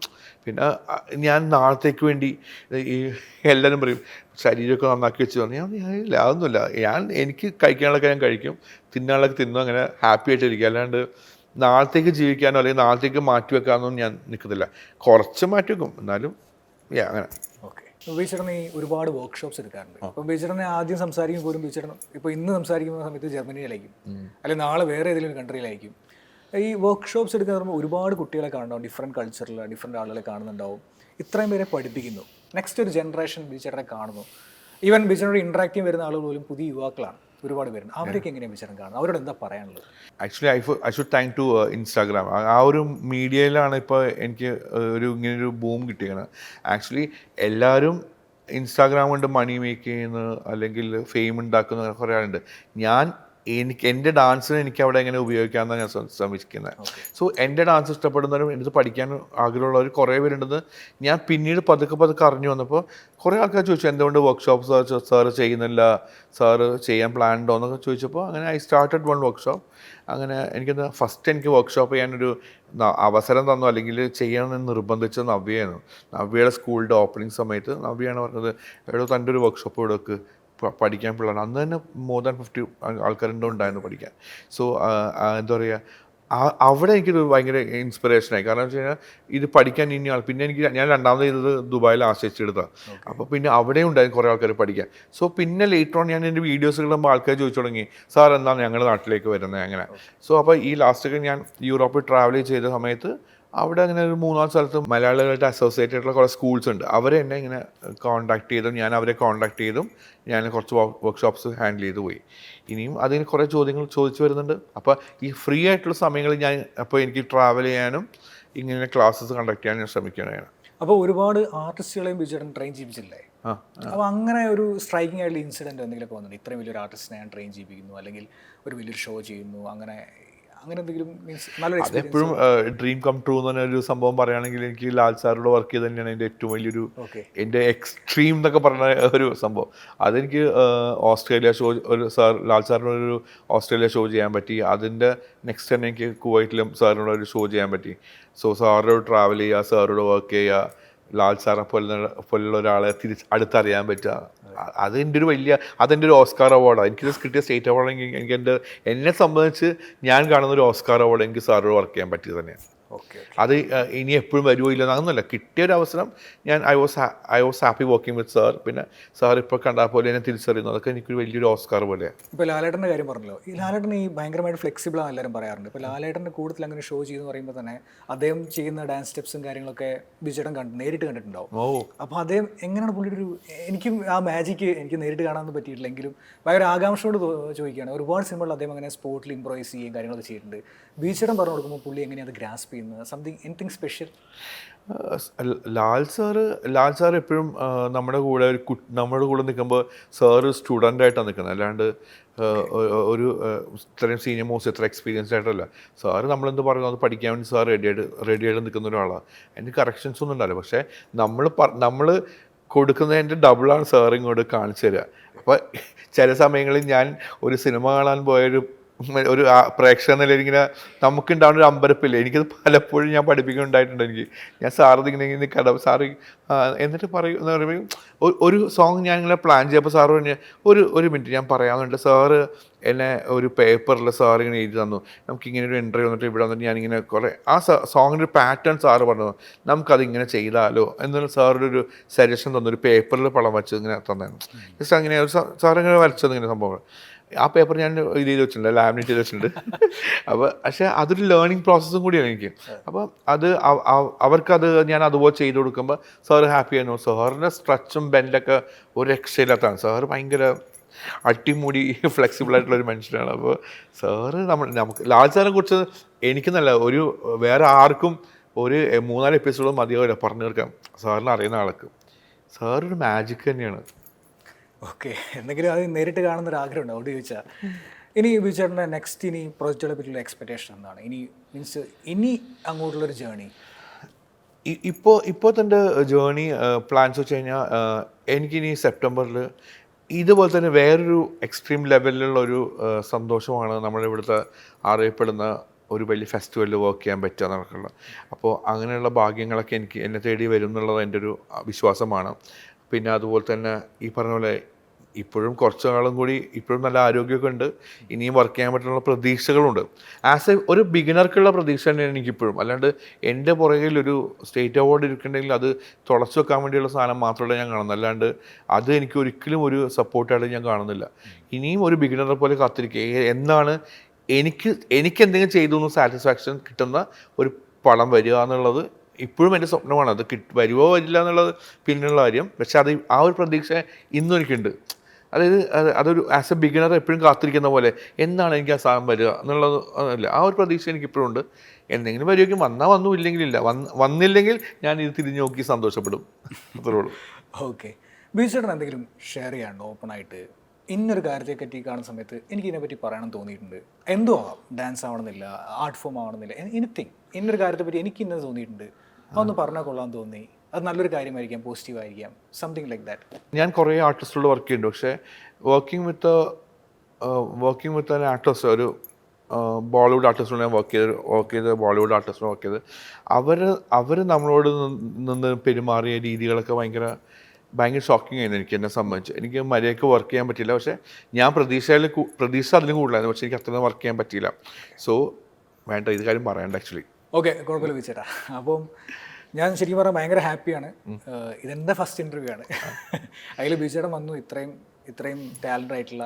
പിന്നെ ഞാൻ നാളത്തേക്ക് വേണ്ടി ഈ എല്ലാവരും പറയും ശരീരമൊക്കെ നന്നാക്കി വെച്ച് തോന്നി, ഇല്ല അതൊന്നുമില്ല. എനിക്ക് കഴിക്കാനുള്ളതൊക്കെ ഞാൻ കഴിക്കും, തിന്നാനുള്ളതൊക്കെ തിന്നും, അങ്ങനെ ഹാപ്പി ആയിട്ട് ഇരിക്കുക. അല്ലാണ്ട് നാളത്തേക്ക് ജീവിക്കാനോ അല്ലെങ്കിൽ നാളത്തേക്ക് മാറ്റി വെക്കാനൊന്നും ഞാൻ നിൽക്കുന്നില്ല. കുറച്ച് മാറ്റി വെക്കും, എന്നാലും അങ്ങനെ. ഓക്കെ, ബീച്ചേട്ടൻ ഈ ഒരുപാട് വർക്ക്ഷോപ്സ് എടുക്കാറുണ്ട്. അപ്പോൾ ബീച്ചേട്ടനെ ആദ്യം സംസാരിക്കുമ്പോൾ പോലും ബീച്ചേട്ടൻ ഇപ്പോൾ ഇന്ന് സംസാരിക്കുന്ന സമയത്ത് ജർമ്മനിയിലായിരിക്കും, അല്ലെങ്കിൽ നാളെ വേറെ ഏതെങ്കിലും കൺട്രിയിലായിരിക്കും. ഈ വർക്ക്ഷോപ്സ് എടുക്കാൻ പറയുമ്പോൾ ഒരുപാട് കുട്ടികളെ കാണുന്നുണ്ടാവും, ഡിഫറെൻറ്റ് കൾച്ചറിൽ ഡിഫറെൻറ്റ് ആളുകളെ കാണുന്നുണ്ടാവും. ഇത്രയും പേരെ പഠിപ്പിക്കുന്നു, നെക്സ്റ്റ് ഒരു ജനറേഷൻ ബീച്ചേട്ടനെ കാണുന്നു. ഈവൻ ബീച്ചേട്ടനോട് ഇൻട്രാക്റ്റീവ് വരുന്ന ആളുകൾ പോലും പുതിയ യുവാക്കളാണ്, ഒരുപാട് പേരുണ്ട്. അവരൊക്കെ എങ്ങനെയാണ് ബീച്ചേട്ടൻ കാണുന്നത്, അവരോട് എന്താ പറയാനുള്ളത്? Actually I should thank to Instagram. ആ ഒരു മീഡിയയിലാണ് ഇപ്പോൾ എനിക്ക് ഇങ്ങനൊരു ബൂം കിട്ടിയത്. ആക്ച്വലി എല്ലാവരും ഇൻസ്റ്റാഗ്രാം കൊണ്ട് മണി മേക്ക് ചെയ്യുന്ന അല്ലെങ്കിൽ ഫെയിം ഉണ്ടാക്കുന്ന കുറേ ആളുണ്ട്. ഞാൻ എൻ്റെ ഡാൻസിന് എനിക്ക് അവിടെ എങ്ങനെ ഉപയോഗിക്കാമെന്നാണ് ഞാൻ ശ്രമിക്കുന്നത്. സോ എൻ്റെ ഡാൻസ് ഇഷ്ടപ്പെടുന്നവരും എനിക്ക് പഠിക്കാൻ ആഗ്രഹമുള്ളവർ കുറേ പേരുണ്ടെന്ന് ഞാൻ പിന്നീട് പതുക്കെ അറിഞ്ഞു വന്നപ്പോൾ കുറേ ആൾക്കാർ ചോദിച്ചു എന്തുകൊണ്ട് വർക്ക്ഷോപ്പ് സാറ് ചെയ്യുന്നില്ല, സാറ് ചെയ്യാൻ പ്ലാൻ ഉണ്ടോ എന്നൊക്കെ ചോദിച്ചപ്പോൾ അങ്ങനെ ഐ സ്റ്റാർട്ടഡ് വൺ വർക്ക്ഷോപ്പ്. അങ്ങനെ ഫസ്റ്റ് എനിക്ക് വർക്ക്ഷോപ്പ് ചെയ്യാനൊരു അവസരം തന്നു, അല്ലെങ്കിൽ ചെയ്യണമെന്ന് നിർബന്ധിച്ചത് നവ്യയാണ്. നവ്യയുടെ സ്കൂളിൻ്റെ ഓപ്പണിംഗ് സമയത്ത് നവ്യയാണ് പറഞ്ഞത്, എടോ തൻ്റെ ഒരു വർക്ക്ഷോപ്പ് ഇവിടെ വെക്ക്, പഠിക്കാൻ പിള്ളേർ. അന്ന് തന്നെ മോർ ദാൻ 50 ആൾക്കാരുണ്ടോ ഉണ്ടായിരുന്നു പഠിക്കാൻ. സോ എന്താ പറയുക, അവിടെ എനിക്കൊരു ഭയങ്കര ഇൻസ്പിറേഷനായി. കാരണം വെച്ച് കഴിഞ്ഞാൽ ഇത് പഠിക്കാൻ ഇനി പിന്നെ ഞാൻ രണ്ടാമത് ചെയ്തത് ദുബായിൽ ആശ്രയിച്ചെടുത്താണ്. അപ്പോൾ പിന്നെ അവിടെ ഉണ്ടായിരുന്നു കുറേ ആൾക്കാർ പഠിക്കാൻ. സോ പിന്നെ ലേറ്റർ ഓൺ ഞാൻ എൻ്റെ വീഡിയോസ് കാണുമ്പോൾ ആൾക്കാർ ചോദിച്ചു തുടങ്ങി, സാർ എന്താണ് ഞങ്ങളുടെ നാട്ടിലേക്ക് വരുന്നത് അങ്ങനെ. സോ അപ്പോൾ ഈ ലാസ്റ്റൊക്കെ ഞാൻ യൂറോപ്പിൽ ട്രാവൽ ചെയ്ത സമയത്ത് അവിടെ അങ്ങനെ ഒരു 3-4 സ്ഥലത്ത് മലയാളികളായിട്ട് അസോസിയേറ്റ് ആയിട്ടുള്ള കുറേ സ്കൂൾസ് ഉണ്ട്. അവരെ എന്നെ ഇങ്ങനെ കോൺടാക്ട് ചെയ്തും ഞാൻ അവരെ കോൺടാക്ട് ചെയ്തും ഞാൻ കുറച്ച് വർക്ക്ഷോപ്സ് ഹാൻഡിൽ ചെയ്ത് പോയി. ഇനിയും അതിന് കുറേ ചോദ്യങ്ങൾ ചോദിച്ചു വരുന്നുണ്ട്. അപ്പോൾ ഈ ഫ്രീ ആയിട്ടുള്ള സമയങ്ങളിൽ ഞാൻ അപ്പോൾ എനിക്ക് ട്രാവൽ ചെയ്യാനും ഇങ്ങനെ ക്ലാസ്സസ് കണ്ടക്ട് ചെയ്യാൻ ഞാൻ ശ്രമിക്കുകയാണ്. അപ്പോൾ ഒരുപാട് ആർട്ടിസ്റ്റുകളെയും ബിജുചേട്ടൻ ട്രെയിൻ ചെയ്യിപ്പിച്ചില്ലേ? അപ്പോൾ അങ്ങനെ ഒരു സ്ട്രൈക്കിംഗ് ആയിട്ടുള്ള ഇൻസിഡൻറ്റ് എന്തെങ്കിലുമൊക്കെ വന്നിട്ടുണ്ട്? ഇത്രയും വലിയൊരു ആർട്ടിസ്റ്റിനെ ഞാൻ ട്രെയിൻ ചെയ്യിപ്പിക്കുന്നു, അല്ലെങ്കിൽ ഒരു വലിയൊരു ഷോ ചെയ്യുന്നു, അങ്ങനെ എന്തെങ്കിലും മീൻസ് നല്ലൊരു അതെപ്പോഴും ഡ്രീം കം ട്രൂ എന്ന് പറഞ്ഞൊരു സംഭവം പറയുകയാണെങ്കിൽ എനിക്ക് ലാൽ സാറിനോട് വർക്ക് ചെയ്ത് തന്നെയാണ് എൻ്റെ ഏറ്റവും വലിയൊരു എൻ്റെ എക്സ്ട്രീം എന്നൊക്കെ പറഞ്ഞ ഒരു സംഭവം. അതെനിക്ക് ഓസ്ട്രേലിയ ഷോ ലാൽ സാറിനോടൊരു ഓസ്ട്രേലിയ ഷോ ചെയ്യാൻ പറ്റി. അതിൻ്റെ നെക്സ്റ്റ് തന്നെ എനിക്ക് കുവൈറ്റിലും സാറിനോട് ഒരു ഷോ ചെയ്യാൻ പറ്റി. സോ സാറിനോട് ട്രാവൽ ചെയ്യുക, സാറിനോട് വർക്ക് ചെയ്യുക, ലാൽ സാറെ പോലുള്ള ഒരാളെ അടുത്തറിയാൻ പറ്റുക, അതെൻ്റെ ഒരു ഓസ്കാർ അവാർഡാണ്. എനിക്കിത് കിട്ടിയ സ്റ്റേറ്റ് അവാർഡ് എനിക്ക് എന്നെ സംബന്ധിച്ച് ഞാൻ കാണുന്ന ഒരു ഓസ്കാർ അവാർഡ് എനിക്ക് സാറോട് വർക്ക് ചെയ്യാൻ പറ്റിയത് തന്നെയാണ്. അത് ഇനി എപ്പോഴും വരുമോ ഇല്ല എന്നൊന്നുമല്ല, കിട്ടിയൊരു അവസരം ഞാൻ I was happy working with sir. പിന്നെ സാർ ഇപ്പോൾ കണ്ടാൽ പോലെ എന്നെ തിരിച്ചറിയുന്നു, അതൊക്കെ എനിക്കൊരു വലിയൊരു ഓസ്കാർ പോലെയാണ്. ഇപ്പോൾ ലാലേട്ടൻ്റെ കാര്യം പറഞ്ഞല്ലോ, ഈ ലാലേട്ടൻ ഈ ഭയങ്കരമായിട്ട് ഫ്ലെക്സിബിളാണ് എല്ലാവരും പറയാറുണ്ട്. ഇപ്പോൾ ലാലേട്ടൻ്റെ കൂടുതൽ അങ്ങനെ ഷോ ചെയ്യുമെന്ന് പറയുമ്പോൾ തന്നെ അദ്ദേഹം ചെയ്യുന്ന ഡാൻസ് സ്റ്റെപ്സും കാര്യങ്ങളൊക്കെ ബിജുചേട്ടൻ നേരിട്ട് കണ്ടിട്ടുണ്ടാവും. അപ്പോൾ അദ്ദേഹം എങ്ങനെയാണ് പുള്ളിയുടെ ഒരു, എനിക്കും ആ മാജിക്ക് എനിക്ക് നേരിട്ട് കാണാനൊന്നും പറ്റിയിട്ടില്ലെങ്കിലും ഭയങ്കര ആകാംക്ഷയോട് ചോദിക്കുകയാണ്. ഒരുപാട് സിനിമകളിൽ അദ്ദേഹം അങ്ങനെ സ്പോട്ടിൽ ഇംപ്രൈസ് ചെയ്യുകയും കാര്യങ്ങളൊക്കെ ചെയ്തിട്ടുണ്ട്. ബിജുചേട്ടൻ പറഞ്ഞു കൊടുക്കുമ്പോൾ പുള്ളി എങ്ങനെയാണ് അത് ഗ്രാസ്പ് ചെയ്യുന്നത്? Anything special? ലാൽ സാർ എപ്പോഴും നമ്മുടെ കൂടെ നിൽക്കുമ്പോൾ സാറ് സ്റ്റുഡൻ്റായിട്ടാണ് നിൽക്കുന്നത്, അല്ലാണ്ട് ഒരു ഇത്രയും സീനിയർ മോസ്റ്റ് ഇത്ര എക്സ്പീരിയൻസ്ഡ് ആയിട്ടല്ല. സാറ് നമ്മളെന്ത് പറയുന്നു അത് പഠിക്കാൻ വേണ്ടി സാർ റെഡിയായിട്ട് നിൽക്കുന്ന ഒരാളാണ്. അതിന് കറക്ഷൻസ് ഒന്നും ഉണ്ടാവില്ല. പക്ഷേ നമ്മൾ കൊടുക്കുന്നതിൻ്റെ ഡബിളാണ് സാർ ഇങ്ങോട്ട് കാണിച്ചു തരിക. അപ്പോൾ ചില സമയങ്ങളിൽ ഞാൻ ഒരു സിനിമ കാണാൻ പോയൊരു പ്രേക്ഷക നിലയിൽ ഇങ്ങനെ നമുക്കുണ്ടാവുന്ന ഒരു അമ്പരപ്പില്ല, എനിക്കത് പലപ്പോഴും ഞാൻ പഠിപ്പിക്കുന്നുണ്ടായിട്ടുണ്ട്. ഞാൻ സാറ് ഇങ്ങനെ കട സാറ് എന്നിട്ട് പറയും എന്ന് പറയുമ്പോൾ ഒരു സോങ് ഞാൻ ഇങ്ങനെ പ്ലാൻ ചെയ്തപ്പോൾ സാറ് പറഞ്ഞ് ഒരു മിനിറ്റ് ഞാൻ പറയാമെന്നുണ്ട്. സാറ് എന്നെ ഒരു പേപ്പറിൽ സാർ ഇങ്ങനെ എഴുതി തന്നു, നമുക്കിങ്ങനെ ഒരു എൻട്രി വന്നിട്ട് ഇവിടെ വന്നിട്ട് ഞാനിങ്ങനെ കുറേ ആ സോങ്ങിൻ്റെ ഒരു പാറ്റേൺ സാറ് പറഞ്ഞു, നമുക്കതിങ്ങനെ ചെയ്താലോ എന്നുള്ള സാറുടെ ഒരു സജഷൻ തന്നു. ഒരു പേപ്പറിൽ പടം വച്ചത് ഇങ്ങനെ തന്നായിരുന്നു. ജസ്റ്റ് അങ്ങനെ ഒരു സാറിങ്ങനെ വരച്ചത് ഇങ്ങനെ സംഭവങ്ങൾ. ആ പേപ്പർ ഞാൻ ഇത് ചെയ്ത് വെച്ചിട്ടുണ്ട്, ലാമിനേറ്റ് ചെയ്ത് വെച്ചിട്ടുണ്ട്. അപ്പോൾ പക്ഷേ അതൊരു ലേണിംഗ് പ്രോസസ്സും കൂടിയാണ് എനിക്ക്. അപ്പോൾ അത് അവർക്കത് ഞാൻ അതുപോലെ ചെയ്ത് കൊടുക്കുമ്പോൾ സാറ് ഹാപ്പി ആയിരുന്നു. സാറിൻ്റെ സ്ട്രെച്ചും ബെൻഡൊക്കെ ഒരു രക്ഷയില്ലാത്തതാണ്. സാറ് ഭയങ്കര അടിമുടി ഫ്ലെക്സിബിൾ ആയിട്ടുള്ളൊരു മനുഷ്യനാണ്. അപ്പോൾ സാറ് നമുക്ക് ലാൽ സാറിനെ കുറിച്ച് എനിക്കെന്നല്ല വേറെ ആർക്കും ഒരു 3-4 എപ്പിസോഡ് മതിയാവില്ല പറഞ്ഞു തീർക്കാം. സാറിന് അറിയുന്ന ആൾക്ക് സാറൊരു മാജിക് തന്നെയാണ്. ഓക്കെ, എന്തെങ്കിലും അത് നേരിട്ട് കാണുന്നൊരു ആഗ്രഹം ഉണ്ട്, അവിടെ ചോദിച്ചാൽ. ഇനി ബിജുചേട്ടൻ്റെ നെക്സ്റ്റ് ഇനി പ്രോജക്റ്റുകളെ പറ്റിയുള്ള എക്സ്പെക്ടേഷൻ എന്താണ്? ഇനി അങ്ങോട്ടുള്ളൊരു ജേണി? ഇപ്പോൾ തന്നെ ജേണി പ്ലാൻസ് വെച്ച് കഴിഞ്ഞാൽ എനിക്കിനി സെപ്റ്റംബറിൽ ഇതുപോലെ തന്നെ വേറൊരു എക്സ്ട്രീം ലെവലിലുള്ള ഒരു സന്തോഷമാണ് നമ്മുടെ ഇവിടുത്തെ അറിയപ്പെടുന്ന ഒരു വലിയ ഫെസ്റ്റിവലിൽ വർക്ക് ചെയ്യാൻ പറ്റുക എന്നൊക്കെയുള്ള. അപ്പോൾ അങ്ങനെയുള്ള ഭാഗ്യങ്ങളൊക്കെ എന്നെ തേടി വരും എന്നുള്ളത് എൻ്റെ ഒരു വിശ്വാസമാണ്. പിന്നെ അതുപോലെ തന്നെ ഈ പറഞ്ഞ പോലെ ഇപ്പോഴും കുറച്ച് നാളും കൂടി ഇപ്പോഴും നല്ല ആരോഗ്യമൊക്കെ ഉണ്ട്, ഇനിയും വർക്ക് ചെയ്യാൻ പറ്റുന്ന പ്രതീക്ഷകളുണ്ട്. ഒരു ബിഗിനർക്കുള്ള പ്രതീക്ഷ തന്നെയാണ് എനിക്കിപ്പോഴും. അല്ലാണ്ട് എൻ്റെ പുറകിൽ ഒരു സ്റ്റേറ്റ് അവാർഡ് ഇരിക്കുന്നുണ്ടെങ്കിൽ അത് തുളച്ചു വെക്കാൻ വേണ്ടിയുള്ള സാധനം മാത്രമല്ല ഞാൻ കാണുന്നത്, അല്ലാണ്ട് അത് എനിക്ക് ഒരിക്കലും ഒരു സപ്പോർട്ടായിട്ട് ഞാൻ കാണുന്നില്ല. ഇനിയും ഒരു ബിഗിനറെ പോലെ കാത്തിരിക്കുക, എന്നാണ് എനിക്ക് എന്തെങ്കിലും ചെയ്തു എന്ന് സാറ്റിസ്ഫാക്ഷൻ കിട്ടുന്ന ഒരു പടം വരിക എന്നുള്ളത് ഇപ്പോഴും എൻ്റെ സ്വപ്നമാണ്. അത് വരുമോ വരില്ല എന്നുള്ളത് പിന്നെയുള്ള കാര്യം. പക്ഷെ അത് ആ ഒരു പ്രതീക്ഷ ഇന്നും എനിക്കുണ്ട്. അതായത് അതൊരു ആസ് എ ബിഗിനർ എപ്പോഴും കാത്തിരിക്കുന്ന പോലെ എന്നാണ് എനിക്ക് ആ സാധനം വരിക എന്നുള്ളത് അല്ല, ആ ഒരു പ്രതീക്ഷ എനിക്കിപ്പോഴും ഉണ്ട്. എന്തെങ്കിലും വരുമെങ്കിൽ വന്നു, ഇല്ലെങ്കിലില്ല. വന്നില്ലെങ്കിൽ ഞാൻ ഇത് തിരിഞ്ഞു നോക്കി സന്തോഷപ്പെടും, അത്രേ ഉള്ളൂ. ഓക്കെ, ബിജുചേട്ടൻ എന്തെങ്കിലും ഷെയർ ചെയ്യാണ്ടോ ഓപ്പണായിട്ട്? ഇന്നൊരു കാര്യത്തെ പറ്റി കാണുന്ന സമയത്ത് എനിക്ക് ഇതിനെപ്പറ്റി പറയണം തോന്നിയിട്ടുണ്ട്, എന്തോ ആവാം, ഡാൻസ് ആവണമെന്നില്ല, ആർട്ട് ഫോം ആവണമെന്നില്ല, എനിത്തിങ്, ഇന്നൊരു കാര്യത്തെപ്പറ്റി എനിക്ക് ഇന്നത് തോന്നിയിട്ടുണ്ട്, അതൊന്ന് പറഞ്ഞാൽ കൊള്ളാൻ തോന്നി, അത് നല്ലൊരു കാര്യമായിരിക്കാം, പോസിറ്റീവ് ആയിരിക്കാം, സംതിങ് ലൈക്ക് ദാറ്റ്. ഞാൻ കുറേ ആർട്ടിസ്റ്റോട് വർക്ക് ചെയ്യുന്നുണ്ട്. പക്ഷേ വർക്കിംഗ് വിത്ത് ആൻ ആർട്ടിസ്റ്റ്, ഒരു ബോളിവുഡ് ആർട്ടിസ്റ്റോട് ഞാൻ വർക്ക് ചെയ്ത് ബോളിവുഡ് ആർട്ടിസ്റ്റോട് വർക്ക് ചെയ്ത് അവർ നമ്മളോട് നിന്ന് പെരുമാറിയ രീതികളൊക്കെ ഭയങ്കര ഷോക്കിംഗ് ആയിരുന്നു എനിക്ക്, എന്നെ സംബന്ധിച്ച്. എനിക്ക് മര്യാദയ്ക്ക് വർക്ക് ചെയ്യാൻ പറ്റിയില്ല. പക്ഷേ ഞാൻ പ്രതീക്ഷ അതിലും കൂടുതലായിരുന്നു. പക്ഷേ എനിക്ക് അത്രയും വർക്ക് ചെയ്യാൻ പറ്റിയില്ല. സോ വേണ്ട, ഇത് കാര്യം പറയണ്ട ആക്ച്വലി. ഓക്കെ, കുഴപ്പമില്ല ബിജുചേട്ടാ. അപ്പം ഞാൻ ശരിക്കും പറഞ്ഞാൽ ഭയങ്കര ഹാപ്പിയാണ്. ഇതെൻ്റെ ഫസ്റ്റ് ഇൻ്റർവ്യൂ ആണ്. അതിൽ ബിജുചേട്ടൻ വന്നു, ഇത്രയും ടാലൻ്റ് ആയിട്ടുള്ള,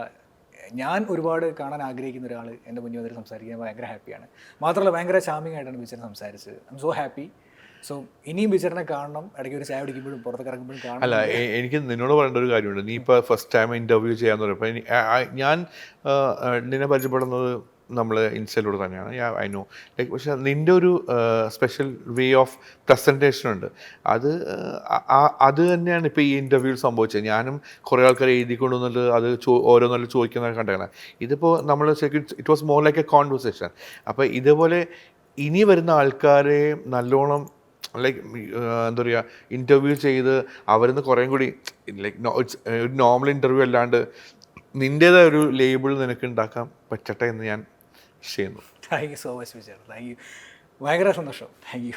ഞാൻ ഒരുപാട് കാണാൻ ആഗ്രഹിക്കുന്ന ഒരാൾ എൻ്റെ മുന്നിൽ വന്നിട്ട് സംസാരിക്കാൻ ഭയങ്കര ഹാപ്പിയാണ്. മാത്രമല്ല ഭയങ്കര ചാമിങ് ആയിട്ടാണ് ബിജുചേട്ടൻ സംസാരിച്ചത്. I M so happy. So ഇനിയും ബിജുചേട്ടനെ കാണണം, ഇടയ്ക്ക് ഒരു ചായ പിടിക്കുമ്പോഴും പുറത്തേക്ക് ഇറങ്ങുമ്പോഴും കാണണം. അല്ല, എനിക്ക് നിന്നോട് പറയേണ്ട ഒരു കാര്യമുണ്ട്. നീ ഇപ്പോൾ ഫസ്റ്റ് ടൈം ഇൻ്റർവ്യൂ ചെയ്യാന്ന് പറയുമ്പോൾ ഞാൻ നിന്നെ പരിചയപ്പെടുന്നത് നമ്മൾ ഇൻസ്റ്റയിലൂടെ തന്നെയാണ്. ഐ നോ, ലൈക്ക്, പക്ഷെ നിൻ്റെ ഒരു സ്പെഷ്യൽ വേ ഓഫ് പ്രസൻറ്റേഷൻ ഉണ്ട്. അത് തന്നെയാണ് ഇപ്പോൾ ഈ ഇൻ്റർവ്യൂവിൽ സംഭവിച്ചത്. ഞാനും കുറേ ആൾക്കാർ എഴുതിക്കൊണ്ടുവന്നിട്ട് അത് ഓരോന്നല്ല ചോദിക്കുന്നതൊക്കെ കണ്ടാണ്. ഇതിപ്പോൾ നമ്മൾ ശരിക്കും it was more like A conversation. അപ്പോൾ ഇതേപോലെ ഇനി വരുന്ന ആൾക്കാരെ നല്ലോണം ലൈക്ക് എന്താ പറയുക, ഇൻ്റർവ്യൂ ചെയ്ത് അവരിന്ന് കുറേ കൂടി ലൈക്ക് ഒരു നോർമൽ ഇൻ്റർവ്യൂ അല്ലാണ്ട് നിൻ്റേതായ ഒരു ലേബിൾ നിനക്ക് ഉണ്ടാക്കാൻ പറ്റട്ടെ എന്ന് ഞാൻ ചെയ്യുന്നു. താങ്ക് യു സോ മച്ച് ബിജുചേട്ടാ. താങ്ക് യു, ഭയങ്കര സന്തോഷം. Thank U.